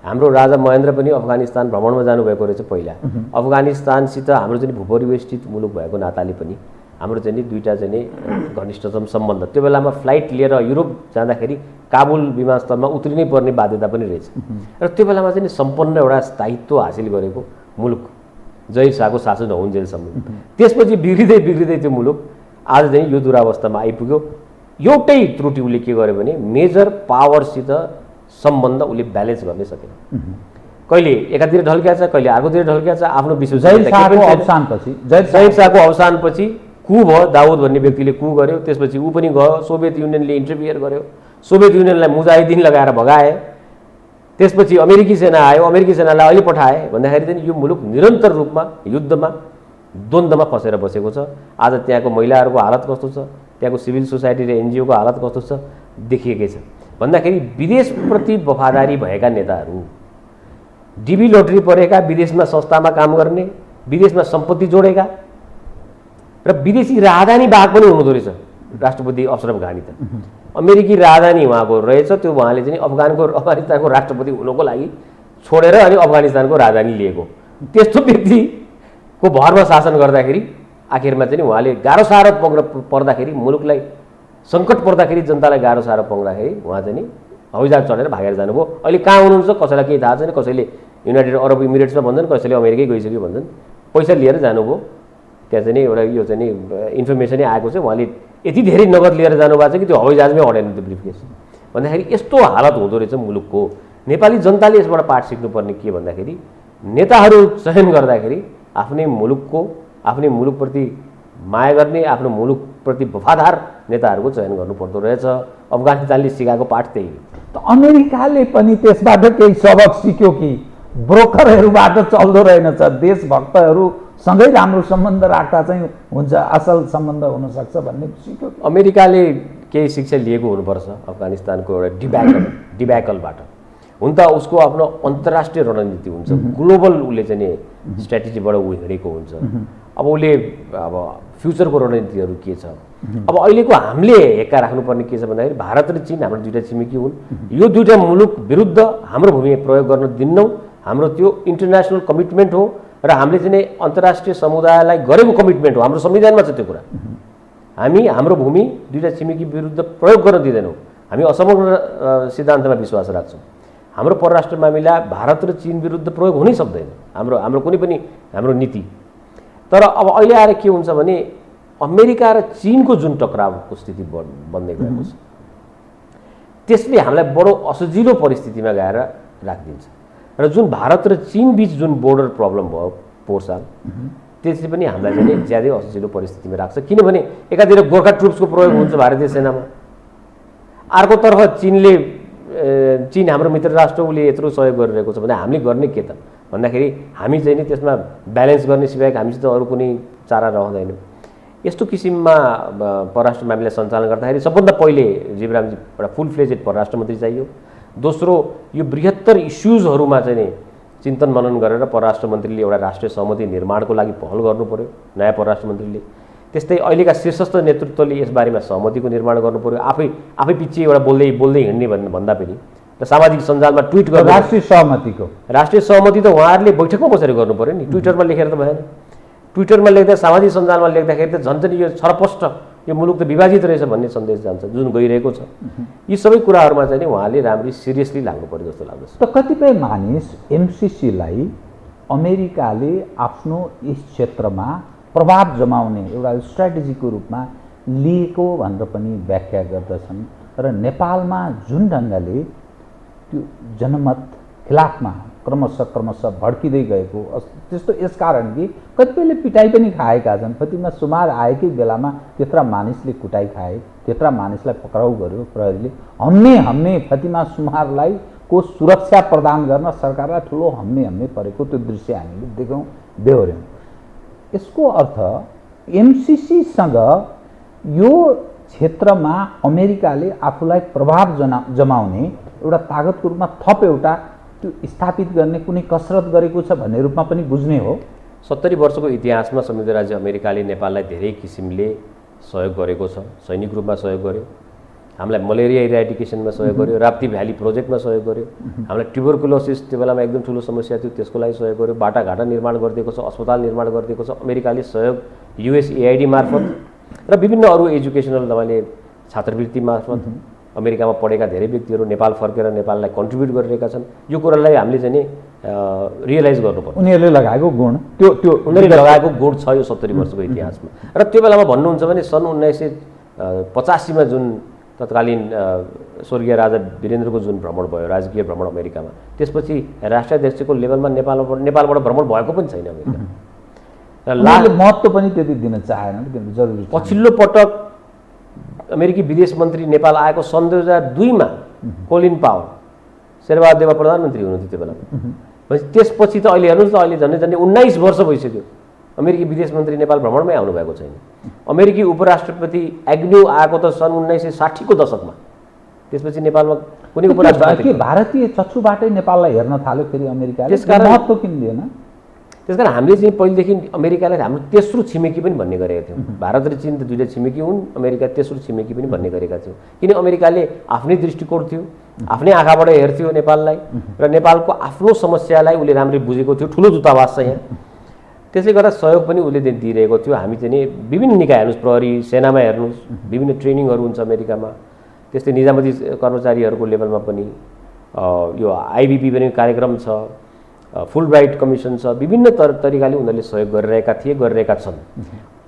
हाम्रो राजा महेन्द्र पनि अफगानिस्तान भ्रमणमा जानुभएको रहेछ पहिला। अफगानिस्तानसित हाम्रो चाहिँ भूपरिवेष्टित मुलुक भएको नाताले पनि हाम्रो चाहिँ नि दुईवटा चाहिँ नि घनिष्ठतम सम्बन्ध। त्यो बेलामा फ्लाइट लिएर युरोप जाँदाखेरि काबुल विमानस्थलमा उत्रिनै पर्ने बाध्यता पनि रहेछ र त्यो बेलामा चाहिँ नि सम्पन्न एउटा स्थायित्व हासिल गरेको मुलुक जहिर शाहको शासन नहुन्जेलसम्म। त्यसपछि बिग्रिँदै त्यो मुलुक आज चाहिँ यो दुरावस्थामा आइपुग्यो। एउटै त्रुटि उसले के गर्यो भने मेजर पावरसित सम्बन्ध उसले ब्यालेन्स गर्नै सकेन। कहिले एकातिर ढल्किया छ, कहिले अर्कोतिर ढल्किया छ। आफ्नो विश्वास जहिर शाहको अवसानपछि कु भयो, दाउद भन्ने व्यक्तिले कु गर्यो, त्यसपछि ऊ पनि गयो, सोभियत युनियनले इन्टरफियर गर्यो, सोभियत युनियनलाई मुजाहिदिन लगाएर भगाए, त्यसपछि अमेरिकी सेना आयो, अमेरिकी सेनालाई अहिले पठाए भन्दाखेरि चाहिँ यो मुलुक निरन्तर रूपमा युद्धमा द्वन्द्वमा फसेर बसेको छ। आज त्यहाँको महिलाहरूको हालत कस्तो छ, त्यहाँको सिभिल सोसाइटी र एनजिओको हालत कस्तो छ देखिएकै छ भन्दाखेरि विदेशप्रति वफादारी भएका नेताहरू, डिबी लोटरी परेका, विदेशमा संस्थामा काम गर्ने, विदेशमा सम्पत्ति जोडेका र विदेशी राजधानी बाहक पनि हुनुहुँदो रहेछ राष्ट्रपति अशरफ घानी त। अमेरिकी राजधानी उहाँको रहेछ, त्यो उहाँले चाहिँ अफगानिस्तानको राष्ट्रपति हुनको लागि छोडेर अनि अफगानिस्तानको राजधानी लिएको। त्यस्तो व्यक्तिको भरमा शासन गर्दाखेरि आखिरमा चाहिँ उहाँले गाह्रो साह्रो पर्दाखेरि, मुलुकलाई सङ्कट पर्दाखेरि, जनतालाई गाह्रो साह्रो पर्दाखेरि उहाँ चाहिँ हवाईजहाज चढेर भागेर जानुभयो। अहिले कहाँ हुनुहुन्छ कसैलाई केही थाहा छैन, कसैले युनाइटेड अरब इमिरेट्समा भन्छन्, कसैले अमेरिकै गइसक्यो भन्छन्। पैसा लिएर जानुभयो, त्यहाँ चाहिँ एउटा यो चाहिँ इन्फर्मेसनै आएको छ उहाँले यति धेरै नगद लिएर जानुभएको छ कि त्यो हवाईजहाजमै अडेन त्यो ब्रिफकेस भन्दाखेरि यस्तो हालत हुँदो रहेछ मुलुकको। नेपाली जनताले यसबाट पाठ सिक्नुपर्ने के भन्दाखेरि नेताहरू चयन गर्दाखेरि आफ्नै मुलुकप्रति माया गर्ने, आफ्नो मुलुकप्रति वफादार नेताहरूको चयन गर्नुपर्दो रहेछ। अफगानिस्तानले सिकाएको पाठ त्यही हो। त अमेरिकाले पनि त्यसबाट केही सबक सिक्यो कि ब्रोकरहरूबाट चल्दो रहेनछ, देशभक्तहरूसँगै राम्रो सम्बन्ध राख्दा चाहिँ हुन्छ, असल सम्बन्ध हुनसक्छ भन्ने सिक्यो। अमेरिकाले केही शिक्षा लिएको हुनुपर्छ अफगानिस्तानको एउटा डिब्याकलबाट। हुन त उसको आफ्नो अन्तर्राष्ट्रिय रणनीति हुन्छ, ग्लोबल उसले चाहिँ स्ट्राटेजीबाट ऊ हिँडेको हुन्छ। अब उसले अब फ्युचरको रणनीतिहरू के छ, अब अहिलेको हामीले हेक्का राख्नुपर्ने के छ भन्दाखेरि भारत र चीन हाम्रो दुईवटा छिमेकी हुन्। यो दुईवटा मुलुक विरुद्ध हाम्रो भूमि प्रयोग गर्न दिन्नौँ, हाम्रो त्यो इन्टरनेसनल कमिटमेन्ट हो र हामीले चाहिँ अन्तर्राष्ट्रिय समुदायलाई गरेको कमिटमेन्ट हो। हाम्रो संविधानमा छ त्यो कुरा। हामी हाम्रो भूमि दुईवटा छिमेकी विरुद्ध प्रयोग गर्न दिँदैनौँ। हामी असमग्र सिद्धान्तमा विश्वास राख्छौँ। हाम्रो परराष्ट्र मामिला भारत र चीन विरुद्ध प्रयोग हुनै सक्दैन, हाम्रो कुनै पनि हाम्रो नीति। तर अब अहिले आएर के हुन्छ भने अमेरिका र चीनको जुन टकरावको स्थिति बन्दै गएको छ त्यसले हामीलाई बडो असजिलो परिस्थितिमा गएर राखिदिन्छ र जुन भारत र चीन बीच जुन बोर्डर प्रब्लम भयो पोहोर साल, त्यसले पनि हामीलाई चाहिँ ज्यादै असजिलो परिस्थितिमा राख्छ। किनभने एकातिर गोर्खा ट्रुप्सको प्रयोग हुन्छ भारतीय सेनामा, अर्कोतर्फ चीन हाम्रो मित्र राष्ट्र, उसले यत्रो सहयोग गरिरहेको छ भने हामीले गर्ने के त भन्दाखेरि हामी चाहिँ नि त्यसमा ब्यालेन्स गर्ने सिवाय हामीसित अरू कुनै चारा रहँदैन। यस्तो किसिममा परराष्ट्र मामिला सञ्चालन गर्दाखेरि सबभन्दा पहिले जीवरामजी एउटा फुल फ्लेजेड परराष्ट्र मन्त्री चाहियो। दोस्रो, यो बृहत्तर इस्युजहरूमा चाहिँ नि चिन्तन मनन गरेर परराष्ट्र मन्त्रीले एउटा राष्ट्रिय सहमति निर्माणको लागि पहल गर्नु पर्यो, नयाँ परराष्ट्र मन्त्रीले। त्यस्तै अहिलेका शीर्षस्थ नेतृत्वले यसबारेमा सहमतिको निर्माण गर्नु पर्यो। आफै पछि एउटा बोल्दै हिँड्ने भन्दा पनि र सामाजिक सञ्जालमा ट्विट गर्नु। राष्ट्रिय सहमति त उहाँहरूले बैठकमा बसेर गर्नु पर्यो नि, ट्विटरमा लेखेर त भएन। ट्विटरमा लेख्दा, सामाजिक सञ्जालमा लेख्दाखेरि त झन् यो छरपष्ट यो मुलुक त विभाजित रहेछ भन्ने सन्देश जान्छ जुन गइरहेको छ। यी सबै कुराहरूमा चाहिँ उहाँले राम्ररी सिरियसली लाग्नु पर्यो जस्तो लाग्दछ। त कतिपय मानिस एमसिसीलाई अमेरिकाले आफ्नो यस क्षेत्रमा प्रभाव जमाउने एउटा स्ट्राटेजीको रूपमा लिएको भनेर पनि व्याख्या गर्दछन् र नेपालमा जुन ढङ्गले त्यो जनमत खिलाफमा क्रमशः भड्किँदै गएको त्यस्तो यसकारण कि कतिपयले पिटाइ पनि खाएका छन्। फतिमा सुमार आएकै बेलामा त्यत्रा मानिसले कुटाइ खाए, त्यत्रा मानिसलाई पक्राउ गर्यो प्रहरीले। हम्मे फतिमा सुमारलाई को सुरक्षा प्रदान गर्न सरकारलाई ठुलो हम्मे परेको त्यो दृश्य हामीले देख्यौँ, बेहोर्यौँ। यसको अर्थ एमसिसीसँग यो क्षेत्रमा अमेरिकाले आफूलाई प्रभाव जमाउने एउटा तागतको रूपमा थप एउटा त्यो स्थापित गर्ने कुनै कसरत गरेको छ भन्ने रूपमा पनि बुझ्ने हो। 70 वर्षको इतिहासमा संयुक्त राज्य अमेरिकाले नेपाललाई धेरै किसिमले सहयोग गरेको छ। सैनिक रूपमा सहयोग गर्यो, हामीलाई मलेरिया इराडिकेसनमा सहयोग गर्यो, राप्ती भ्याली प्रोजेक्टमा सहयोग गर्यो, हामीलाई ट्युबरकुलोसिस त्यो बेलामा एकदम ठुलो समस्या थियो त्यसको लागि सहयोग गर्यो, बाटाघाटा निर्माण गरिदिएको छ, अस्पताल निर्माण गरिदिएको छ। अमेरिकाले सहयोग युएसएआइडी मार्फत र विभिन्न अरू एजुकेसनल तपाईँले छात्रवृत्ति मार्फत अमेरिकामा पढेका धेरै व्यक्तिहरू नेपाल फर्केर नेपाललाई कन्ट्रिब्युट गरिरहेका छन्। यो कुरालाई हामीले चाहिँ रियलाइज गर्नुपर्छ। उनीहरूले लगाएको गुण त्यो उनीहरूले लगाएको गुण छ यो 70 वर्षको इतिहासमा। र त्यो बेलामा भन्नुहुन्छ भने सन् 1985 मा जुन तत्कालीन स्वर्गीय राजा वीरेन्द्रको जुन भ्रमण भयो, राजकीय भ्रमण अमेरिकामा, त्यसपछि राष्ट्राध्यक्षको लेभलमा नेपालबाट भ्रमण भएको पनि छैन अमेरिका। उनीहरूले महत्त्व पनि त्यति दिन चाहेनन्, किनभने जरुरी छ। पछिल्लो पटक अमेरिकी विदेश मन्त्री नेपाल आएको सन् 2002 मा कोलिन पावल, शेरबहादुर देउवा प्रधानमन्त्री हुनुहुन्थ्यो त्यो बेलामा। त्यसपछि त अहिले हेर्नुहोस् त, अहिले झन्डै 19 वर्ष भइसक्यो अमेरिकी विदेश मन्त्री नेपाल भ्रमणमै आउनुभएको छैन। अमेरिकी उपराष्ट्रपति एग्न्यू आएको त सन् 1960 को दशकमा, त्यसपछि नेपालमा कुनै उपराष्ट्रपति भारतीय चक्षुबाटै नेपाललाई हेर्न थाल्यो फेरि अमेरिकाले। त्यसकारण महत्त्व किन दिएन? त्यसकारण हामीले चाहिँ पहिलेदेखि अमेरिकालाई हाम्रो तेस्रो छिमेकी पनि भन्ने गरेका थियौँ। भारत र चीन त दुईटा छिमेकी हुन्, अमेरिका तेस्रो छिमेकी पनि भन्ने गरेका थियौँ। किन अमेरिकाले आफ्नै दृष्टिकोण थियो, आफ्नै आँखाबाट हेर्थ्यो नेपाललाई, र नेपालको आफ्नो समस्यालाई उसले राम्ररी बुझेको थियो। ठुलो दूतावास छ यहाँ, त्यसले गर्दा सहयोग पनि उसले दिइरहेको थियो। हामी चाहिँ नि विभिन्न निकाय हेर्नुहोस्, प्रहरी सेनामा हेर्नुहोस्, विभिन्न ट्रेनिङहरू हुन्छ अमेरिकामा, त्यस्तै निजामती कर्मचारीहरूको लेभलमा पनि यो आइबिपी पनि कार्यक्रम छ, फुल ब्राइट कमिसन छ, विभिन्न तरिकाले उनीहरूले सहयोग गरिरहेका छन्।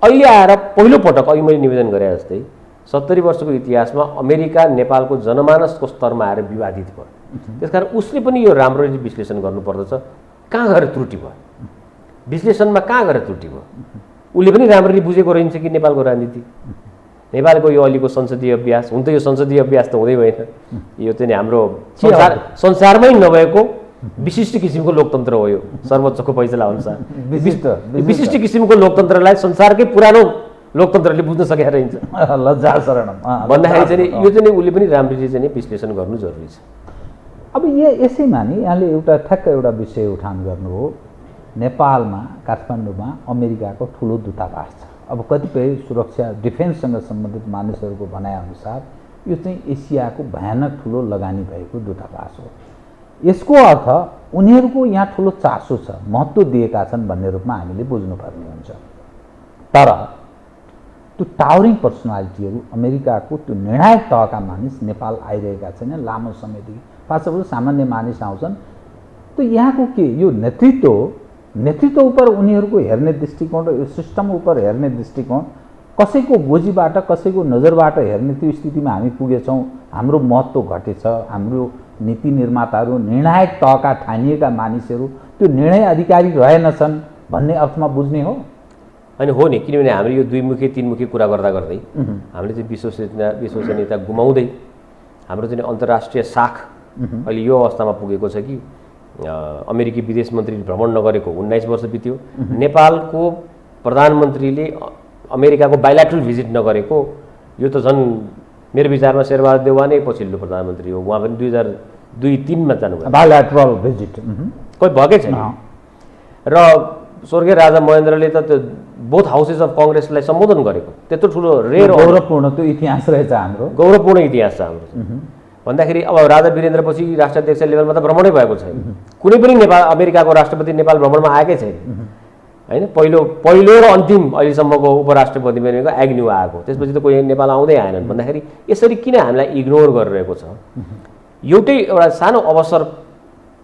अहिले आएर पहिलोपटक अघि मैले निवेदन गरे जस्तै 70 वर्षको इतिहासमा अमेरिका नेपालको जनमानसको स्तरमा आएर विवादित भयो। त्यसकारण उसले पनि यो राम्ररी विश्लेषण गर्नुपर्दछ, कहाँ गएर त्रुटि भयो, विश्लेषणमा कहाँ गएर त्रुटि भयो। उसले पनि राम्ररी बुझेको रहन्छ कि नेपालको राजनीति, नेपालको यो अहिलेको संसदीय अभ्यास, हुन त यो संसदीय अभ्यास त हुँदै भएन, यो चाहिँ हाम्रो संसारमै नभएको विशिष्ट किसिमको लोकतन्त्र हो यो, सर्वोच्चको फैसला अनुसार विशिष्ट किसिमको लोकतन्त्रलाई संसारकै पुरानो लोकतन्त्रले बुझ्न सकेको रहन्छ। लज्जा शरणम भन्दाखेरि चाहिँ यो चाहिँ उसले पनि राम्ररी चाहिँ विश्लेषण गर्नु जरुरी छ। अब यसैमा नि यहाँले ठ्याक्क एउटा विषय उठान गर्नु हो। नेपालमा काठमाडौँमा अमेरिकाको ठुलो दूतावास छ। अब कतिपय सुरक्षा डिफेन्ससँग सम्बन्धित मानिसहरूको भनाइअनुसार यो चाहिँ एसियाको भयानक ठुलो लगानी भएको दूतावास हो। यसको अर्थ उनीहरूको यहाँ ठुलो चासो छ, महत्त्व दिएका छन् भन्ने रूपमा हामीले बुझ्नुपर्ने हुन्छ। तर त्यो टावरिङ पर्सनालिटीहरू अमेरिकाको त्यो निर्णायक तहका मानिस नेपाल आइरहेका छैनन् लामो समयदेखि। पाँचवटा सामान्य मानिस आउँछन्, त यहाँको के यो नेतृत्व उप उनीहरूको हेर्ने दृष्टिकोण र यो सिस्टम उप हेर्ने दृष्टिकोण कसैको गोजीबाट कसैको नजरबाट हेर्ने त्यो स्थितिमा हामी पुगेछौँ। हाम्रो महत्त्व घटेछ। हाम्रो नीति निर्माताहरू, निर्णायक तहका ठानिएका मानिसहरू त्यो निर्णय अधिकारी रहेनछन् भन्ने अर्थमा बुझ्ने हो। होइन हो नि, किनभने हामीले यो दुईमुखी तीनमुखी कुरा गर्दा गर्दै हामीले चाहिँ विश्वसनीयता गुमाउँदै हाम्रो चाहिँ अन्तर्राष्ट्रिय साख अहिले यो अवस्थामा पुगेको छ कि अमेरिकी विदेश मन्त्री भ्रमण नगरेको 19 वर्ष बित्यो। नेपालको प्रधानमन्त्रीले अमेरिकाको बाइल्याटरल भिजिट नगरेको, यो त झन् मेरो विचारमा शेरबहादुर देउवा नै पछिल्लो प्रधानमन्त्री हो। उहाँ पनि 2002-03 मा जानुभयो बाइल्याटरल भिजिट, कोही भएकै छैन। र स्वर्गीय राजा महेन्द्रले त बोथ हाउसेस अफ कङ्ग्रेसलाई सम्बोधन गरेको, त्यत्रो ठुलो रेयर गौरवपूर्ण त्यो इतिहास रहेछ हाम्रो, गौरवपूर्ण इतिहास छ हाम्रो। भन्दाखेरि अब राजा वीरेन्द्रपछि राष्ट्राध्यक्ष लेभलमा त भ्रमणै भएको छैन। कुनै पनि अमेरिकाको राष्ट्रपति नेपाल भ्रमणमा आएकै छैन होइन। पहिलो र अन्तिम अहिलेसम्मको उपराष्ट्रपति भनेको एग्न्यू आएको, त्यसपछि त कोही नेपाल आउँदै आएनन्। भन्दाखेरि यसरी किन हामीलाई इग्नोर गरिरहेको छ? एउटै एउटा सानो अवसर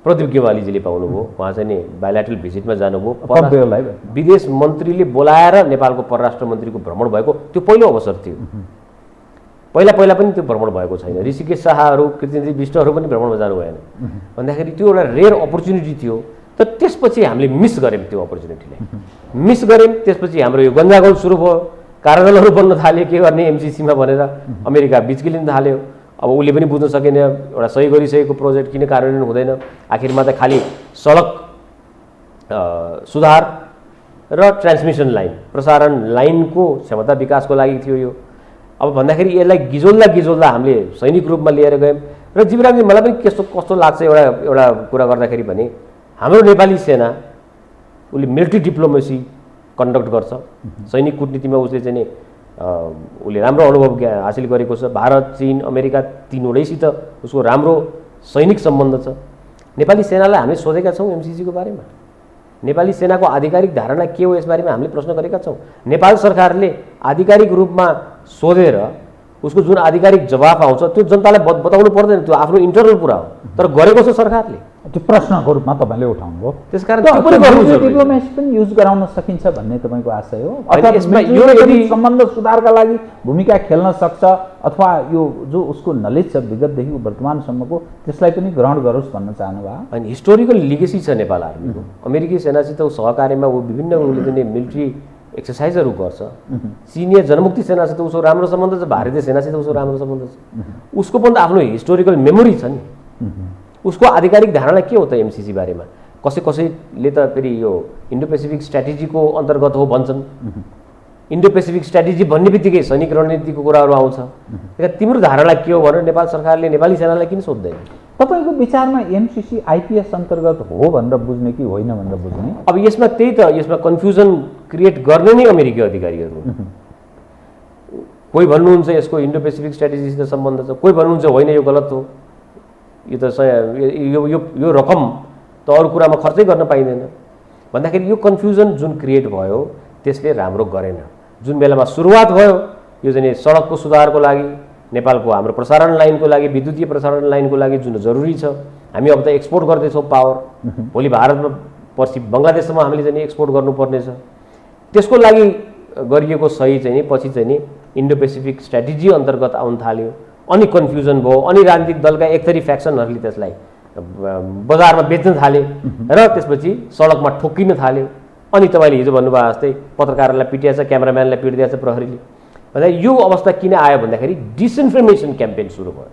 प्रदीप गेवालीजीले पाउनुभयो। उहाँ चाहिँ नि बाइल्याटरल भिजिटमा जानुभयो, विदेश मन्त्रीले बोलाएर नेपालको परराष्ट्र मन्त्रीको भ्रमण भएको त्यो पहिलो अवसर थियो। पहिला पनि त्यो भ्रमण भएको छैन। ऋषिकेश शाहहरू, कृष्णजी विष्टहरू पनि भ्रमणमा जानु भएन। भन्दाखेरि त्यो एउटा रेयर अपर्च्युनिटी थियो। तर त्यसपछि हामीले मिस गऱ्यौँ त्यो अपर्च्युनिटीलाई, मिस गऱ्यौँ। त्यसपछि हाम्रो यो गन्जागोल सुरु भयो, कार्यदलहरू बन्न थाल्यो, के गर्ने एमसिसीमा भनेर अमेरिका बिचकिलिन थाल्यो। अब उसले पनि बुझ्न सकेन एउटा सही गरिसकेको प्रोजेक्ट किन कार्यान्वयन हुँदैन। आखिरमा त खालि सडक सुधार र ट्रान्समिसन लाइन, प्रसारण लाइनको क्षमता विकासको लागि थियो यो। अब भन्दाखेरि यसलाई गिजोल्दा हामीले सैनिक रूपमा लिएर गयौँ। र जीवरामजी मलाई पनि कस्तो लाग्छ एउटा कुरा गर्दाखेरि भने हाम्रो नेपाली सेना उसले मिलिट्री डिप्लोमेसी कन्डक्ट गर्छ, सैनिक कूटनीतिमा उसले चाहिँ उसले राम्रो अनुभव हासिल गरेको छ। भारत, चीन, अमेरिका तीनवटैसित उसको राम्रो सैनिक सम्बन्ध छ। नेपाली सेनालाई हामीले सोधेका छौँ एमसिसीको बारेमा, नेपाली सेनाको आधिकारिक धारणा के हो यसबारेमा हामीले प्रश्न गरेका छौँ। नेपाल सरकारले आधिकारिक रूपमा सोधेर उसको जुन आधिकारिक जवाफ आउँछ त्यो जनतालाई बताउनु पर्दैन, त्यो आफ्नो इन्टरनल कुरा हो, तर गरेको छ सरकारले। त्यो प्रश्नको रूपमा तपाईँले उठाउनुभयो। त्यसकारण त्यो त्यो पनि गर्नु जरुरी छ। डिप्लोमेसी पनि युज गराउन सकिन्छ भन्ने तपाईँको आशय हो, होइन, अथवा यसमा यो यो यदि सम्बन्ध सुधारका लागि भूमिका खेल्न सक्छ, अथवा यो जो उसको नलेज छ विगतदेखि वर्तमानसम्मको त्यसलाई पनि ग्रहण गरोस् भन्न चाहनुभयो। अनि हिस्टोरिकल लिगेसी छ नेपाल आर्मीको। अमेरिकी सेनासित सहकार्यमा ऊ विभिन्न उसले चाहिँ मिलिट्री एक्सर्साइजहरू गर्छ। चिनिया जनमुक्ति सेनासित उसको राम्रो सम्बन्ध छ, भारतीय सेनासित उसको राम्रो सम्बन्ध छ। उसको पनि त आफ्नो हिस्टोरिकल मेमोरी छ नि। उसको आधिकारिक धारणा के हो त एमसिसी बारेमा? कसैले त फेरि यो इन्डो पेसिफिक स्ट्राटेजीको अन्तर्गत हो भन्छन्। इन्डो पेसिफिक स्ट्राटेजी भन्ने बित्तिकै सैनिक रणनीतिको कुराहरू आउँछ। तिम्रो धारणा के हो भनेर नेपाल सरकारले नेपाली सेनालाई किन सोध्दैन? तपाईँको विचारमा एमसिसी आइपिएस अन्तर्गत हो भनेर बुझ्ने कि होइन भनेर बुझ्ने? अब यसमा त्यही त, यसमा कन्फ्युजन क्रिएट गर्ने नै अमेरिकी अधिकारीहरू। कोही भन्नुहुन्छ यसको इन्डो पेसिफिक स्ट्राटेजीसित सम्बन्ध छ, कोही भन्नुहुन्छ होइन यो गलत हो, यो त यो रकम त अरू कुरामा खर्चै गर्न पाइँदैन भन्दाखेरि यो कन्फ्युजन जुन क्रिएट भयो त्यसले राम्रो गरेन। जुन बेलामा सुरुवात भयो यो चाहिँ सडकको सुधारको लागि, नेपालको हाम्रो प्रसारण लाइनको लागि, विद्युतीय प्रसारण लाइनको लागि जुन जरुरी छ, हामी अब त एक्सपोर्ट गर्दैछौँ पावर, भोलि भारतमा पछि बङ्गलादेशसम्म हामीले चाहिँ एक्सपोर्ट गर्नुपर्ने छ। त्यसको लागि गरिएको सही चाहिँ पछि चाहिँ इन्डो पेसिफिक स्ट्राटेजी अन्तर्गत आउन थाल्यो। अनि कन्फ्युजन भयो, अनि राजनीतिक दलका एकथरी फ्याक्सनहरूले त्यसलाई बजारमा बेच्न थाले र त्यसपछि सडकमा ठोकिन थाल्यो। अनि तपाईँले हिजो भन्नुभयो जस्तै पत्रकारहरूलाई पिटिएछ, क्यामेराम्यानलाई पिटिदिएछ प्रहरीले। भन्दा यो अवस्था किन आयो भन्दाखेरि डिसइन्फर्मेसन क्याम्पेन सुरु भयो।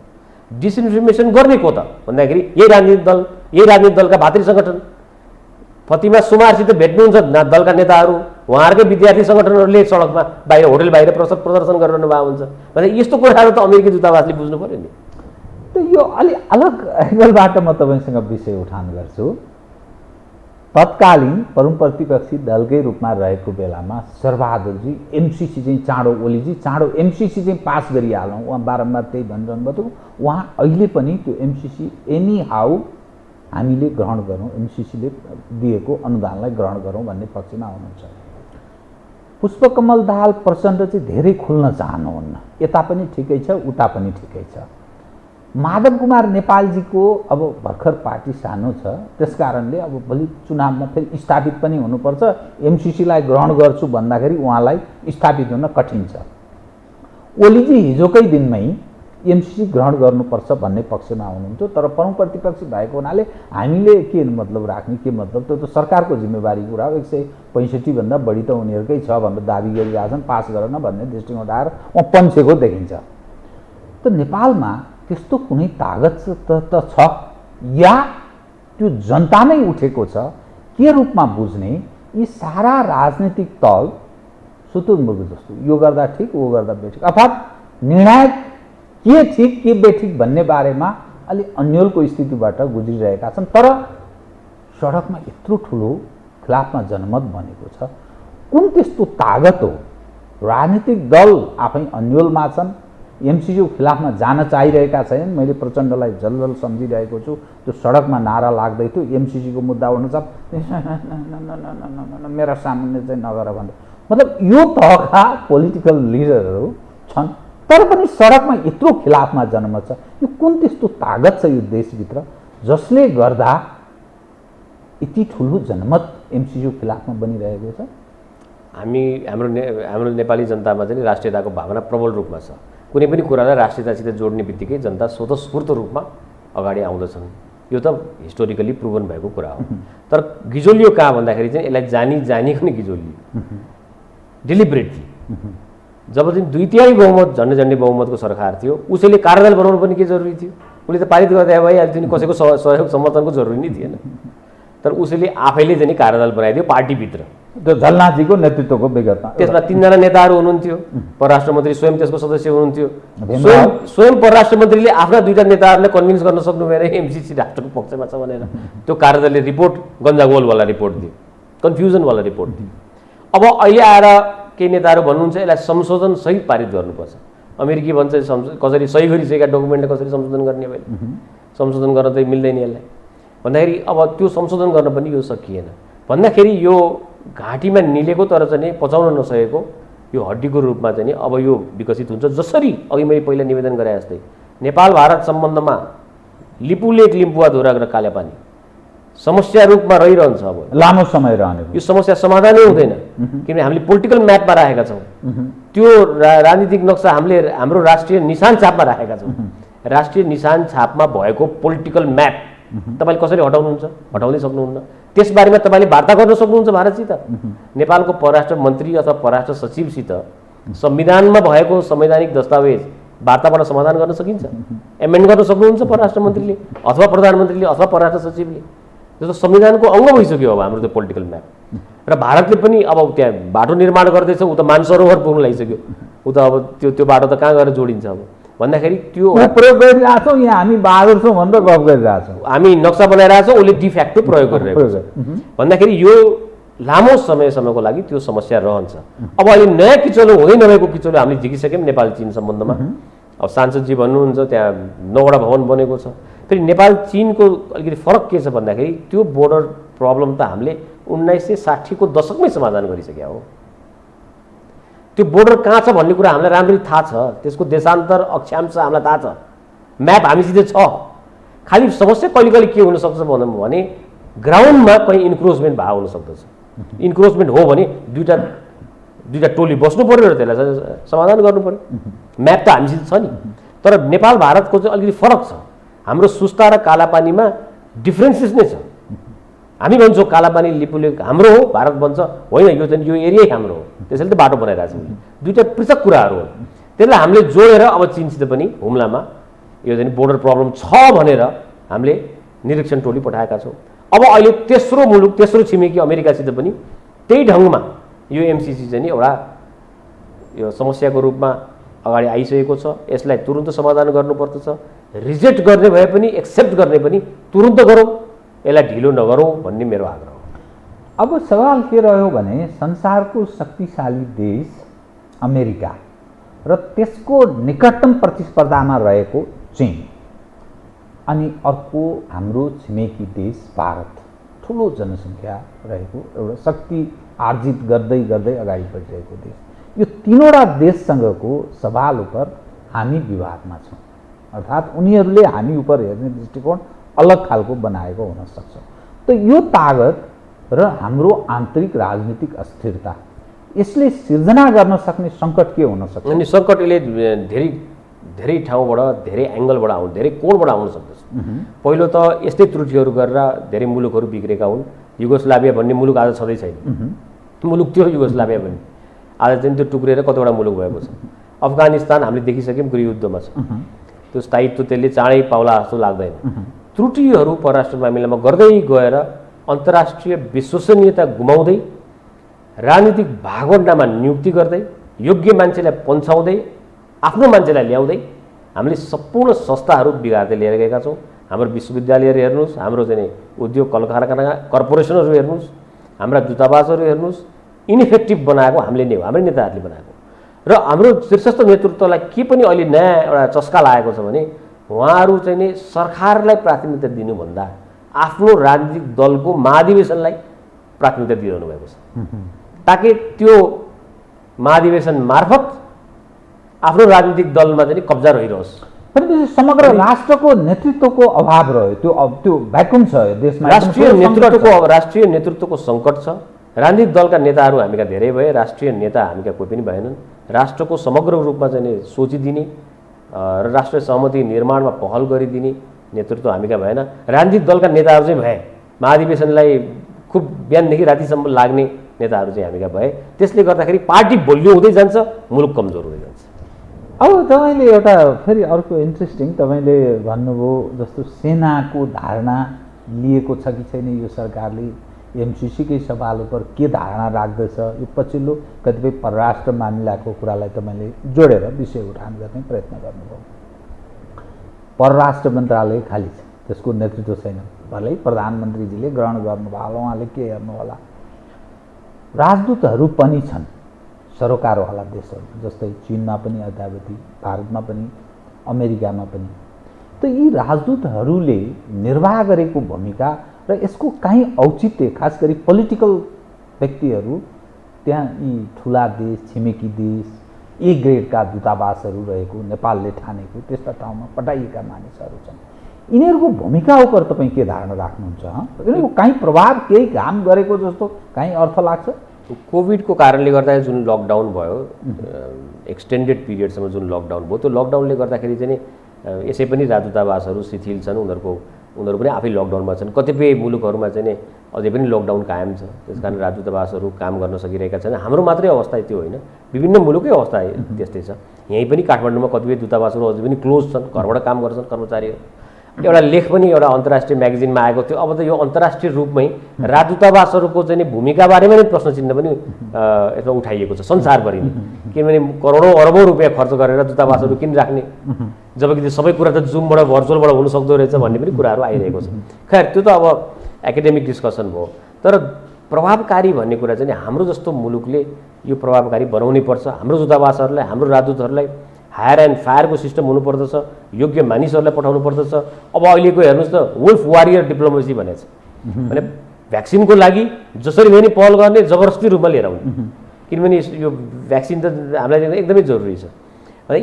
डिसइन्फर्मेसन गर्ने को त भन्दाखेरि यही राजनीतिक दलका भातृ सङ्गठन। फतिमा सुमारसित भेट्नुहुन्छ दलका नेताहरू, उहाँहरूकै विद्यार्थी सङ्गठनहरूले सडकमा बाहिर होटल बाहिर प्रदर्शन गरिरहनु भएको हुन्छ। भने यस्तो कुराहरू त अमेरिकी दूतावासले बुझ्नु पऱ्यो नि। त यो अलि अलग एङ्गलबाट म तपाईँसँग विषय उठान गर्छु। तत्कालीन परमप्रतिपक्षी दलकै रूपमा रहेको बेलामा शेरबहादुरजी एमसिसी चाहिँ चाँडो, ओलीजी चाँडो एमसिसी चाहिँ पास गरिहालौँ, उहाँ बारम्बार त्यही भनिरहनु भएको थियो। उहाँ अहिले पनि त्यो एमसिसी एनी हाउ हामीले ग्रहण गरौँ, एमसिसीले दिएको अनुदानलाई ग्रहण गरौँ भन्ने पक्षमा हुनुहुन्छ। पुष्पकमल दाहाल प्रचण्ड चाहिँ धेरै खुल्न चाहनुहुन्न, यता पनि ठिकै छ उता पनि ठिकै छ। माधव कुमार नेपालजीको अब भर्खर पार्टी सानो छ, त्यस कारणले अब भोलि चुनावमा फेरि स्थापित पनि हुनुपर्छ। एमसिसीलाई ग्रहण गर्छु भन्दाखेरि उहाँलाई स्थापित हुन कठिन छ। ओलीजी हिजोकै दिनमै एमसिसी ग्रहण गर्नुपर्छ भन्ने पक्षमा हुनुहुन्थ्यो, तर परमप्रतिपक्षी भएको हुनाले हामीले के मतलब राख्ने, के मतलब, त्यो त सरकारको जिम्मेवारी कुरा हो। 165 भन्दा बढी त उनीहरूकै छ भनेर दाबी गरिरहेछन्, पास गर्न भन्ने दृष्टिकोण आएर उहाँ पन्छेको देखिन्छ। त नेपालमा त्यस्तो कुनै तागत त छ या त्यो जनता नै उठेको छ के रूपमा बुझ्ने? यी सारा राजनीतिक तल सुतुरमुर्ग जस्तो, यो गर्दा ठिक, वो गर्दा बेठिक, अर्थात् निर्णायक के ठिक के बेठिक भन्ने बारेमा अलि अन्यलको स्थितिबाट गुज्रिरहेका छन्। तर सडकमा यत्रो ठुलो खिलाफमा जनमत बनेको छ, कुन त्यस्तो तागत हो? राजनीतिक दल आफै अन्यलमा छन्, एमसिसीको खिलाफमा जान चाहिरहेका छैनन्। मैले प्रचण्डलाई जलजल सम्झिरहेको छु, त्यो सडकमा नारा लाग्दै थियो एमसिसीको मुद्दा उठ्नु छ, मेरा सामान्य चाहिँ नगर भन्दा, मतलब यो तहका पोलिटिकल लिडरहरू छन्, तर पनि सडकमा यत्रो खिलाफमा जनमत छ। यो कुन त्यस्तो तागत छ यो देशभित्र जसले गर्दा यति ठुलो जनमत एमसिसीको खिलाफमा बनिरहेको छ? हाम्रो नेपाली जनतामा चाहिँ राष्ट्रियताको भावना प्रबल रूपमा छ। कुनै पनि कुरालाई राष्ट्रियतासित जोड्ने बित्तिकै जनता स्वतस्फूर्त रूपमा अगाडि आउँदछन्। यो त हिस्टोरिकली प्रुभन भएको कुरा हो। तर गिजोलियो कहाँ भन्दाखेरि चाहिँ यसलाई जानिकन गिजोलियो डेलिबरेटली। जब चाहिँ 2/3 बहुमत झन्डै बहुमतको सरकार थियो, उसैले कार्यदल बनाउनु पनि के जरुरी थियो? उसले त पारित गर्दा भइहाल्थ्यो नि, कसैको सहयोग समर्थनको जरुरी नै थिएन। तर उसैले आफैले चाहिँ कार्यदल बनाइदियो पार्टीभित्र। त्यो झलनाथजीको नेतृत्वको विगतमा त्यसमा 3 जना नेताहरू हुनुहुन्थ्यो, परराष्ट्र मन्त्री स्वयं त्यसको सदस्य हुनुहुन्थ्यो। स्वयं परराष्ट्र मन्त्रीले आफ्ना 2टा नेताहरूलाई कन्भिन्स गर्न सक्नु भएन एमसिसी राष्ट्रको पक्षमा छ भनेर। त्यो कार्यदलले रिपोर्ट गन्जागोलवाला रिपोर्ट दियो, कन्फ्युजनवाला रिपोर्ट दियो। अब अहिले आएर केही नेताहरू भन्नुहुन्छ यसलाई संशोधन सहित पारित गर्नुपर्छ। अमेरिकी भन्छ कसरी सही गरिसकेका डकुमेन्टलाई कसरी संशोधन गर्ने भयो? संशोधन गर्न त मिल्दैन यसलाई भन्दाखेरि अब त्यो संशोधन गर्न पनि यो सकिएन। भन्दाखेरि यो घाँटीमा निलेको तर चाहिँ पचाउन नसकेको यो हड्डीको रूपमा चाहिँ अब यो विकसित हुन्छ। जसरी अघि मैले पहिला निवेदन गरे जस्तै नेपाल भारत सम्बन्धमा लिपुलेक लिम्बुवाधुरा र कालेपानी समस्या रूपमा रहिरहन्छ। अब लामो समय रहने यो समस्या समाधानै हुँदैन किनभने हामीले पोलिटिकल म्यापमा राखेका छौँ। त्यो राजनीतिक नक्सा हामीले हाम्रो राष्ट्रिय निशान छापमा राखेका छौँ। राष्ट्रिय निशान छापमा भएको पोलिटिकल म्याप तपाईँले कसरी हटाउनुहुन्छ? हटाउनै सक्नुहुन्न। त्यसबारेमा तपाईँले वार्ता गर्न सक्नुहुन्छ भारतसित। नेपालको परराष्ट्र मन्त्री अथवा परराष्ट्र सचिवसित संविधानमा भएको संवैधानिक दस्तावेज वार्ताबाट समाधान गर्न सकिन्छ। एमेन्ड गर्न सक्नुहुन्छ परराष्ट्र मन्त्रीले अथवा प्रधानमन्त्रीले अथवा परराष्ट्र सचिवले। जस्तो संविधानको अङ्ग भइसक्यो अब हाम्रो त्यो पोलिटिकल म्याप। र भारतले पनि अब त्यहाँ बाटो निर्माण गर्दैछ, उ त मानसरोवर पुग्न लागिसक्यो। उ त अब त्यो बाटो त कहाँ गएर जोडिन्छ अब भन्दाखेरि त्यो प्रयोग गरिरहेछौँ। यहाँ हामी बहादुर छौँ भनेर गफ गरिरहेछौँ। हामी नक्सा बनाइरहेछौँ, उसले डिफ्याक्टो प्रयोग गरिरहेको छ भन्दाखेरि यो लामो समयसम्मको लागि त्यो समस्या रहन्छ। अब अहिले नयाँ किचलो हुँदै नभएको किचलो हामीले झिकिसक्यौँ नेपाल चीन सम्बन्धमा। अब सांसदजी भन्नुहुन्छ त्यहाँ 9वटा भवन बनेको छ। फेरि नेपाल चीनको अलिकति फरक के छ भन्दाखेरि त्यो बोर्डर प्रब्लम त हामीले 1960 को दशकमै समाधान गरिसक्या हो। त्यो बोर्डर कहाँ छ भन्ने कुरा हामीलाई राम्ररी थाहा छ। त्यसको देशान्तर अक्षांश हामीलाई थाहा छ। म्याप हामीसित छ। खालि समस्या कहिले कहिले के हुनसक्छ भनौँ भने ग्राउन्डमा कहीँ इन्क्रोचमेन्ट भएको हुनसक्दछ। इन्क्रोचमेन्ट हो भने दुईटा टोली बस्नु पऱ्यो र त्यसलाई समाधान गर्नु पऱ्यो। म्याप त हामीसित छ नि। तर नेपाल भारतको चाहिँ अलिकति फरक छ। हाम्रो सुस्ता र कालापानीमा डिफ्रेन्सेस नै छ। हामी भन्छौँ कालापानी लिपुलेक हाम्रो हो, भारत भन्छ होइन यो चाहिँ यो एरियै हाम्रो हो, त्यसैले त बाटो बनाइरहेको छ। दुईवटा पृथक कुराहरू हो। त्यसलाई हामीले जोडेर अब चीनसित पनि हुम्लामा यो चाहिँ बोर्डर प्रब्लम छ भनेर हामीले निरीक्षण टोली पठाएका छौँ। अब अहिले तेस्रो मुलुक, तेस्रो छिमेकी अमेरिकासित पनि त्यही ढङ्गमा यो एमसिसी चाहिँ एउटा यो समस्याको रूपमा अगाडि आइसकेको छ। यसलाई तुरुन्त समाधान गर्नुपर्दछ। रिजेक्ट गर्ने भए पनि एक्सेप्ट गर्ने पनि तुरुन्त गरौँ, यसलाई ढिलो नगरौँ भन्ने मेरो आग्रह हो। अब सवाल के रह्यो भने संसारको शक्तिशाली देश अमेरिका र त्यसको निकटतम प्रतिस्पर्धामा रहेको चीन अनि अर्को हाम्रो छिमेकी देश भारत, ठुलो जनसङ्ख्या रहेको एउटा शक्ति आर्जित गर्दै गर्दै अगाडि बढिरहेको देश। यो तीनवटा देशसँगको सवाल उप हामी विवादमा छौँ। अर्थात् उनीहरूले हामी उप हेर्ने दृष्टिकोण अलग खालको बनाएको हुन सक्छ। त यो तागत र हाम्रो आन्तरिक राजनीतिक अस्थिरता यसले सिर्जना गर्न सक्ने सङ्कट के हुन सक्छ? अनि सङ्कट यसले धेरै ठाउँबाट, धेरै एङ्गलबाट आउनु, धेरै कोणबाट आउन सक्दछ। पहिलो त यस्तै त्रुटिहरू गरेर धेरै मुलुकहरू बिग्रेका हुन्। युगोस्लाभिया भन्ने मुलुक आज छँदै छैन। मुलुक थियो युगोस्लाभिया भन्ने, आज चाहिँ त्यो टुक्रेर कतिवटा मुलुक भएको छ। अफगानिस्तान हामीले देखिसक्यौँ गृहयुद्धमा छ। त्यो स्थायित्व त्यसले चाँडै पाउला जस्तो लाग्दैन। त्रुटिहरू परराष्ट्र मामिलामा गर्दै गएर अन्तर्राष्ट्रिय विश्वसनीयता गुमाउँदै, राजनीतिक भागवण्डामा नियुक्ति गर्दै, योग्य मान्छेलाई पन्छाउँदै, आफ्नो मान्छेलाई ल्याउँदै हामीले सम्पूर्ण संस्थाहरू बिगार्दै लिएर गएका छौँ। हाम्रो विश्वविद्यालयहरू हेर्नुहोस्, हाम्रो चाहिँ उद्योग कल कारखाना कर्पोरेसनहरू हेर्नुहोस्, हाम्रा दूतावासहरू हेर्नुहोस्, इनइफेक्टिभ बनाएको हामीले नै हो, हाम्रै नेताहरूले बनाएको। र हाम्रो शीर्षस्थ नेतृत्वलाई के पनि अहिले नयाँ एउटा चस्का लागेको छ भने उहाँहरू चाहिँ नि सरकारलाई प्राथमिकता दिनुभन्दा आफ्नो राजनीतिक दलको महाधिवेशनलाई प्राथमिकता दिइरहनु भएको छ, ताकि त्यो महाधिवेशन मार्फत आफ्नो राजनीतिक दलमा चाहिँ कब्जा रहिरहोस्। पनि समग्र राष्ट्रको नेतृत्वको अभाव रह्यो। त्यो भ्याकुम छ देशमा। राष्ट्रिय नेतृत्वको सङ्कट छ। राजनीतिक दलका नेताहरू हामीका धेरै भए, राष्ट्रिय नेता हामीका कोही पनि भएनन्। राष्ट्रको समग्र रूपमा चाहिँ सोचिदिने र राष्ट्रिय सहमति निर्माणमा पहल गरिदिने नेतृत्व हामीका भएन। राजनीतिक दलका नेताहरू चाहिँ भए, महाधिवेशनलाई खुब बिहानदेखि रातिसम्म लाग्ने नेताहरू चाहिँ हामीका भए। त्यसले गर्दाखेरि पार्टी बलियो हुँदै जान्छ, मुलुक कमजोर हुँदै जान्छ। अब तपाईँले एउटा फेरि अर्को इन्ट्रेस्टिङ तपाईँले भन्नुभयो जस्तो सेनाको धारणा लिएको छ कि छैन यो सरकारले, एमसिसीकै सवाल उप के धारणा राख्दछ, यो पछिल्लो कतिपय परराष्ट्र मामिलाको कुरालाई तपाईँले जोडेर विषय उठान गर्ने प्रयत्न गर्नुभयो। परराष्ट्र मन्त्रालय खाली छ, त्यसको नेतृत्व छैन। भलै प्रधानमन्त्रीजीले ग्रहण गर्नुभयो होला, उहाँले के हेर्नु होला। राजदूतहरू पनि छन् सरोकारवाला देशहरू, जस्तै चीनमा पनि यथावधि, भारतमा पनि, अमेरिकामा पनि। त यी राजदूतहरूले निर्वाह गरेको भूमिका र यसको काहीँ औचित्य खास गरी पोलिटिकल व्यक्तिहरू त्यहाँ यी ठुला देश छिमेकी देश ए ग्रेडका दूतावासहरू रहेको नेपालले ठानेको त्यस्ता ठाउँमा पठाइएका मानिसहरू छन्। यिनीहरूको भूमिका उप तपाईँ के धारणा राख्नुहुन्छ? यिनीहरूको काहीँ प्रभाव केही काम गरेको जस्तो काहीँ अर्थ लाग्छ? कोभिडको कारणले गर्दा जुन लकडाउन भयो, एक्सटेन्डेड पिरियडसम्म जुन लकडाउन भयो, त्यो लकडाउनले गर्दाखेरि चाहिँ यसै पनि राजदूतावासहरू शिथिल छन्, उनीहरू पनि आफै लकडाउनमा छन्। कतिपय मुलुकहरूमा चाहिँ अझै पनि लकडाउन कायम छ, त्यस कारण राजदूतावासहरू काम गर्न सकिरहेका छैन। हाम्रो मात्रै अवस्था त्यो होइन, विभिन्न मुलुकै अवस्था त्यस्तै छ। यहीँ पनि काठमाडौँमा कतिपय दूतावासहरू अझै पनि क्लोज छन्, घरबाट काम गर्छन् कर्मचारीहरू। एउटा लेख पनि एउटा अन्तर्राष्ट्रिय म्यागजिनमा आएको थियो। अब त यो अन्तर्राष्ट्रिय रूपमै राजदूतावासहरूको चाहिँ भूमिका बारेमा नै प्रश्न चिन्ह पनि यसमा उठाइएको छ संसारभरि नै। किनभने करोडौँ अरबौँ रुपियाँ खर्च गरेर दूतावासहरू किन राख्ने, जबकि त्यो सबै कुरा त जुमबाट भर्चुअलबाट हुन सक्दो रहेछ भन्ने पनि कुराहरू आइरहेको छ। खैर त्यो त अब एकाडेमिक डिस्कसन भयो, तर प्रभावकारी भन्ने कुरा चाहिँ हाम्रो जस्तो मुलुकले यो प्रभावकारी बनाउनै पर्छ। हाम्रो दूतावासहरूलाई, हाम्रो राजदूतहरूलाई हायर एन्ड फायरको सिस्टम हुनुपर्दछ, योग्य मानिसहरूलाई पठाउनु पर्दछ। अब अहिलेको हेर्नुहोस् त वुल्फ वारियर डिप्लोमेसी भनेको छ, भने भ्याक्सिनको लागि जसरी पनि पहल गर्ने, जबरजस्ती रूपमा लिएर आउने। किनभने यो भ्याक्सिन त हामीलाई एकदमै जरुरी छ।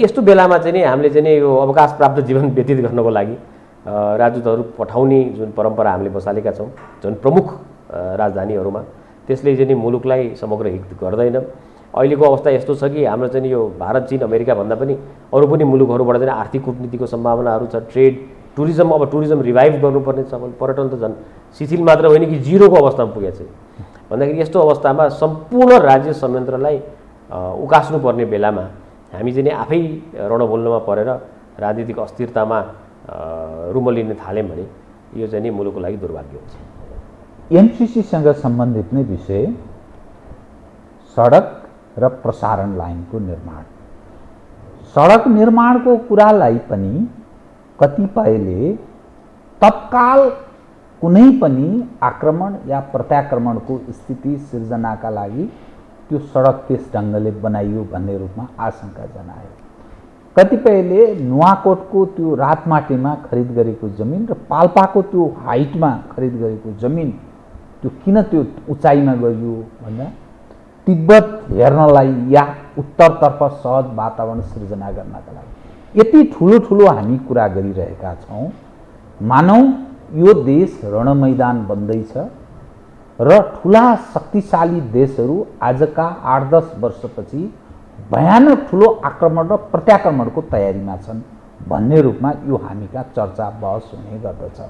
यस्तो बेलामा चाहिँ हामीले चाहिँ यो अवकाश प्राप्त जीवन व्यतीत गर्नको लागि राजदूतहरू पठाउने जुन परम्परा हामीले बसालेका छौँ जुन प्रमुख राजधानीहरूमा, त्यसले चाहिँ मुलुकलाई समग्र हित गर्दैन। अहिलेको अवस्था यस्तो छ कि हाम्रो चाहिँ यो भारत, चीन, अमेरिका भन्दा पनि अरू पनि मुलुकहरूबाट चाहिँ आर्थिक कूटनीतिको सम्भावनाहरू छ। ट्रेड, टुरिज्म, अब टुरिज्म रिभाइभ गर्नुपर्ने छ। पर्यटन त झन् शिथिल मात्र होइन कि जिरोको अवस्थामा पुगेको छ। भन्दाखेरि यस्तो अवस्थामा सम्पूर्ण राज्य संयन्त्रलाई उकास्नुपर्ने बेलामा हामी चाहिँ आफै रणभोल्नमा परेर राजनीतिक अस्थिरतामा रुम लिन थाल्यौँ भने यो चाहिँ मुलुकको लागि दुर्भाग्य हुन्छ। एमसिसीसँग सम्बन्धित नै विषय सडक र प्रसारण लाइनको निर्माण। सडक निर्माणको कुरालाई पनि कतिपयले तत्काल कुनै पनि आक्रमण या प्रत्याक्रमणको स्थिति सिर्जनाका लागि त्यो सडक त्यस ढङ्गले बनाइयो भन्ने रूपमा आशंका जनाए। कतिपयले नुवाकोटको त्यो रातमाटीमा खरिद गरेको जमिन र पाल्पाको त्यो हाइटमा खरिद गरेको जमिन त्यो किन त्यो उचाइमा गरियो भन्दा तिब्बत हेर्नलाई या उत्तरतर्फ सहज वातावरण सिर्जना गर्नका लागि। यति ठुलो ठुलो हामी कुरा गरिरहेका छौँ, मानौ यो देश रणमैदान बन्दैछ र ठुला शक्तिशाली देशहरू आजका 8-10 वर्षपछि भयानक ठुलो आक्रमण र प्रत्याक्रमणको तयारीमा छन् भन्ने रूपमा यो हामीका चर्चा बहस हुने गर्दछ।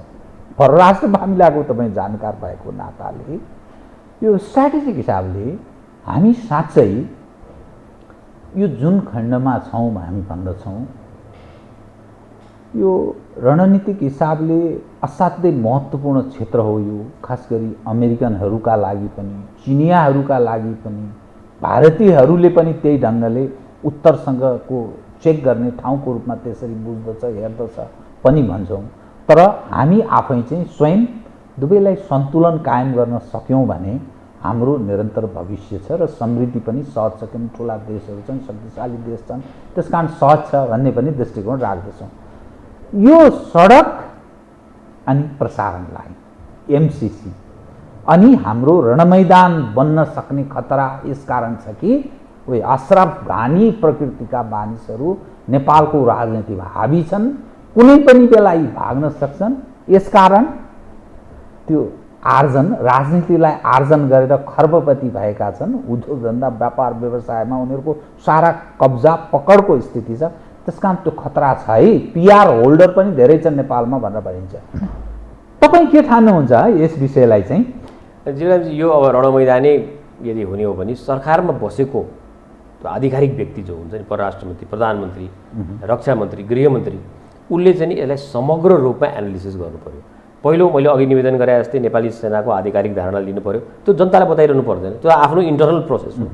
परराष्ट्र मामिलाको तपाईँ जानकार भएको नाताले यो स्ट्राटेजिक हिसाबले हामी साँच्चै यो जुन खण्डमा छौँ हामी भन्दछौँ यो रणनीतिक हिसाबले असाध्यै महत्त्वपूर्ण क्षेत्र हो। यो खास गरी अमेरिकनहरूका लागि पनि, चिनियाहरूका लागि पनि, भारतीयहरूले पनि त्यही ढङ्गले उत्तरसँगको चेक गर्ने ठाउँको रूपमा त्यसरी बुझ्दछ, हेर्दछ पनि भन्छौँ। तर हामी आफै चाहिँ स्वयं दुवैलाई सन्तुलन कायम गर्न सक्यौँ भने हाम्रो निरन्तर भविष्य छ र समृद्धि पनि सहज छ। किन ठुला देशहरू छन्, शक्तिशाली देश छन्, त्यस कारण सहज छ भन्ने पनि दृष्टिकोण राख्दछौँ। यो सडक अनि प्रसारण लाइन एमसिसी अनि हाम्रो रणमैदान बन्न सक्ने खतरा यसकारण छ कि उही अश्रफ घानी प्रकृतिका मानिसहरू नेपालको राजनीतिमा हावी छन्, कुनै पनि बेला यी भाग्न सक्छन्। यसकारण त्यो आर्जन, राजनीतिलाई आर्जन गरेर खर्बपति भएका छन्। उद्योग धन्दा, व्यापार व्यवसायमा उनीहरूको सारा कब्जा पकडको स्थिति छ। त्यसकारण त्यो खतरा छ है। पिआर होल्डर पनि धेरै छन् नेपालमा भनेर भनिन्छ। तपाईँ के ठान्नुहुन्छ यस विषयलाई चाहिँ? जीवनजी, यो अब रणमैदानै यदि हुने हो भने सरकारमा बसेको आधिकारिक व्यक्ति जो हुन्छ नि, परराष्ट्र मन्त्री, प्रधानमन्त्री, रक्षा मन्त्री, गृहमन्त्री, उसले चाहिँ यसलाई समग्र रूपमा एनालिसिस गर्नु पर्यो। पहिलो मैले अघि निवेदन गरे जस्तै नेपाली सेनाको आधिकारिक धारणा लिनु पर्यो। त्यो जनतालाई बताइरहनु पर्दैन, त्यो आफ्नो इन्टरनल प्रोसेस हो,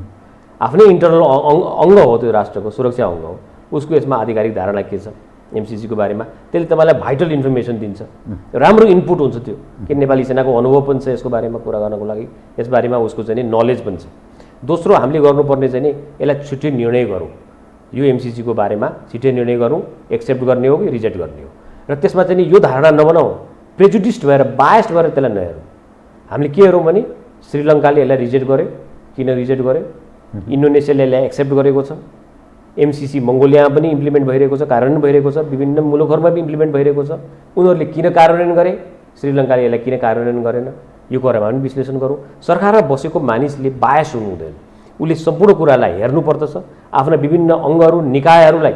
आफ्नै इन्टरनल अङ्ग हो, त्यो राष्ट्रको सुरक्षा अङ्ग हो। उसको यसमा आधिकारिक धारणा के छ एमसिसीको बारेमा, त्यसले तपाईँलाई भाइटल इन्फर्मेसन दिन्छ, राम्रो इनपुट हुन्छ त्यो। कि नेपाली सेनाको अनुभव पनि छ यसको बारेमा कुरा गर्नको लागि, यसबारेमा उसको चाहिँ नलेज पनि छ। दोस्रो, हामीले गर्नुपर्ने चाहिँ नि यसलाई छिट्टै निर्णय गरौँ, यो एमसिसीको बारेमा छिट्टै निर्णय गरौँ, एक्सेप्ट गर्ने हो कि रिजेक्ट गर्ने हो। र त्यसमा चाहिँ यो धारणा नबनाऊ प्रेजुडिस्ड भएर बायस्ड भएर त्यसलाई नहेरौँ। हामीले के हेरौँ भने श्रीलङ्काले यसलाई रिजेक्ट गर्यो, किन रिजेक्ट गर्यो, इन्डोनेसियाले यसलाई एक्सेप्ट गरेको छ, एमसिसी मङ्गोलियामा पनि इम्प्लिमेन्ट भइरहेको छ, कार्यान्वयन भइरहेको छ, विभिन्न मुलुकहरूमा पनि इम्प्लिमेन्ट भइरहेको छ, उनीहरूले किन कार्यान्वयन गरे, श्रीलङ्काले यसलाई किन कार्यान्वयन गरेन, यो कुरामा पनि विश्लेषण गरौँ। सरकारमा बसेको मानिसले बायस हुनु हुँदैन, उसले सम्पूर्ण कुरालाई हेर्नुपर्दछ, आफ्ना विभिन्न अङ्गहरू निकायहरूलाई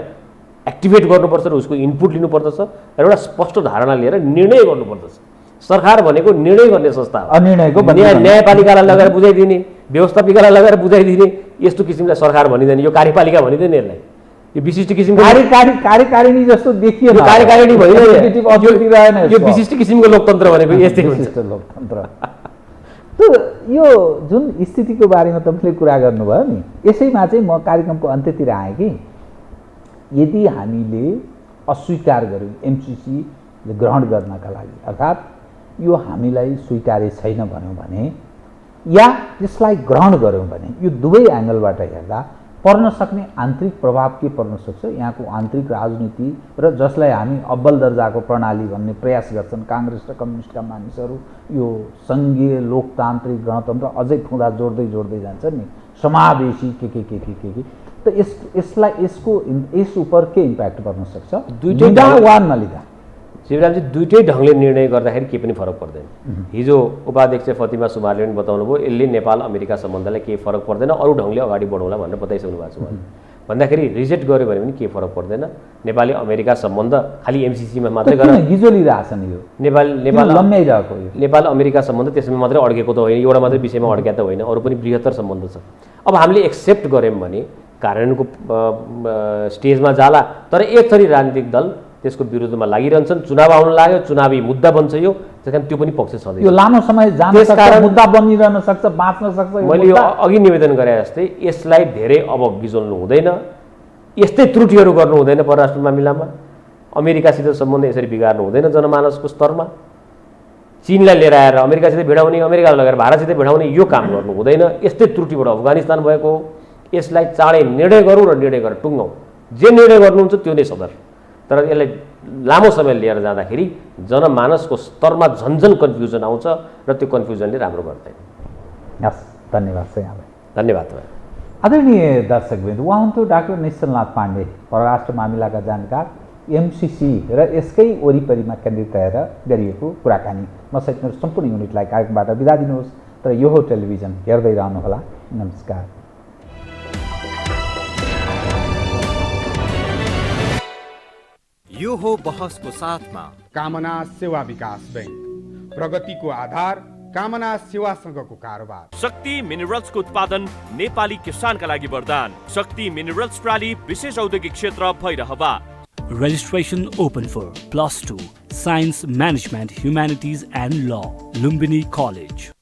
एक्टिभेट गर्नुपर्छ र उसको इनपुट लिनुपर्दछ र एउटा स्पष्ट धारणा लिएर निर्णय गर्नुपर्दछ। सरकार भनेको निर्णय गर्ने संस्था हो, न्यायपालिकालाई लगाएर बुझाइदिने, व्यवस्थापिकालाई लगाएर बुझाइदिने यस्तो किसिमलाई सरकार भनिँदैन, यो कार्यपालिका भनिँदैन, यसलाई यो विशिष्ट किसिमको कार्यकारिणी जस्तो देखियो, कार्यकारिणी होइन, यो विशिष्ट किसिमको लोकतन्त्र भनेको यस्तै हुन्छ लोकतन्त्र। यो जुन स्थितिको बारेमा तपाईँले कुरा गर्नुभयो नि, यसैमा चाहिँ म कार्यक्रमको अन्त्यतिर आएँ कि यदि हामीले अस्वीकार गऱ्यौँ एमसिसीले ग्रहण गर्नका लागि, अर्थात् यो हामीलाई स्वीकार्य छैन भन्यौँ भने या त्यसलाई ग्रहण गऱ्यौँ भने यो दुवै एङ्गलबाट हेर्दा पर्न सक्ने आन्तरिक प्रभाव के पर्न सक्छ, यहाँको आन्तरिक राजनीति र जसलाई हामी अब्बल दर्जाको प्रणाली भन्ने प्रयास गर्छन् काङ्ग्रेस र कम्युनिस्टका मानिसहरू, यो सङ्घीय लोकतान्त्रिक गणतन्त्र अझै ठुँदा जोड्दै जान्छ नि, समावेशी के त यसको यस उप के इम्प्याक्ट पर्न सक्छ दुईटा वा नलिँदा? शिवरामजी, दुईटै ढङ्गले निर्णय गर्दाखेरि केही पनि फरक पर्दैन। हिजो उपाध्यक्ष फतिमा सुमारले पनि बताउनु भयो यसले नेपाल अमेरिका सम्बन्धलाई केही फरक पर्दैन, अरू ढङ्गले अगाडि बढाउँला भनेर बताइसक्नु भएको छ उहाँले। भन्दाखेरि रिजेक्ट गर्यो भने पनि केही फरक पर्दैन, नेपाली अमेरिका सम्बन्ध खालि एमसिसीमा मात्रै गरेर गिजोलिरहेछन्, यो नेपाल अमेरिका सम्बन्ध त्यसमा मात्रै अड्केको त होइन, एउटा मात्रै विषयमा अड्केको त होइन, अरू पनि बृहत्तर सम्बन्ध छ। अब हामीले एक्सेप्ट गऱ्यौँ भने कार्यान्वयनको स्टेजमा जाला, तर एक थरी राजनीतिक दल त्यसको विरुद्धमा लागिरहन्छन्, चुनाव आउन लाग्यो, चुनावी मुद्दा बन्छ यो, त्यसकारण त्यो पनि पक्ष छँदैन, यो लामो समय जान सक्छ, मुद्दा बनिरहन सक्छ, बाँच्न सक्छ। मैले यो अघि निवेदन गरे जस्तै यसलाई धेरै अब गिजोल्नु हुँदैन, यस्तै त्रुटिहरू गर्नु हुँदैन परराष्ट्र मामिलामा, अमेरिकासित सम्बन्ध यसरी बिगार्नु हुँदैन जनमानसको स्तरमा, चीनलाई लिएर आएर अमेरिकासित भिडाउने, अमेरिकालाई लगेर भारतसित भिडाउने यो काम गर्नु हुँदैन। यस्तै त्रुटिबाट अफगानिस्तान भएको हो, यसलाई चाँडै निर्णय गरौँ र निर्णय गरेर टुङ्गौँ, जे निर्णय गर्नुहुन्छ त्यो नै सदर। तर यसलाई लामो समय लिएर जाँदाखेरि जनमानसको स्तरमा झन्झन कन्फ्युजन आउँछ र त्यो कन्फ्युजनले राम्रो गर्दैन। हस्, धन्यवाद छ यहाँलाई। धन्यवाद। आदरणीय दर्शकवृन्द, उहाँ हुनुहुन्थ्यो डाक्टर निश्चलनाथ पाण्डे, परराष्ट्र मामिलाका जानकार, एमसिसी र यसकै वरिपरिमा केन्द्रित रहेर गरिएको कुराकानी। म सहित मेरो सम्पूर्ण युनिटलाई कार्यक्रमबाट बिदा दिनुहोस्, तर यो हो टेलिभिजन, हेर्दै रहनुहोला। नमस्कार। यो हो बहसको साथमा कामना सेवा विकास बैंक, प्रगतिको आधार कामना सेवासँगको कारोबार। शक्ति मिनरल्सको उत्पादन नेपाली किसानका लागि वरदान। शक्ति मिनरल्स प्राली विशेष औद्योगिक क्षेत्र Bhairahawa. Registration open for +2 Science Management, Humanities and Law, Lumbini College.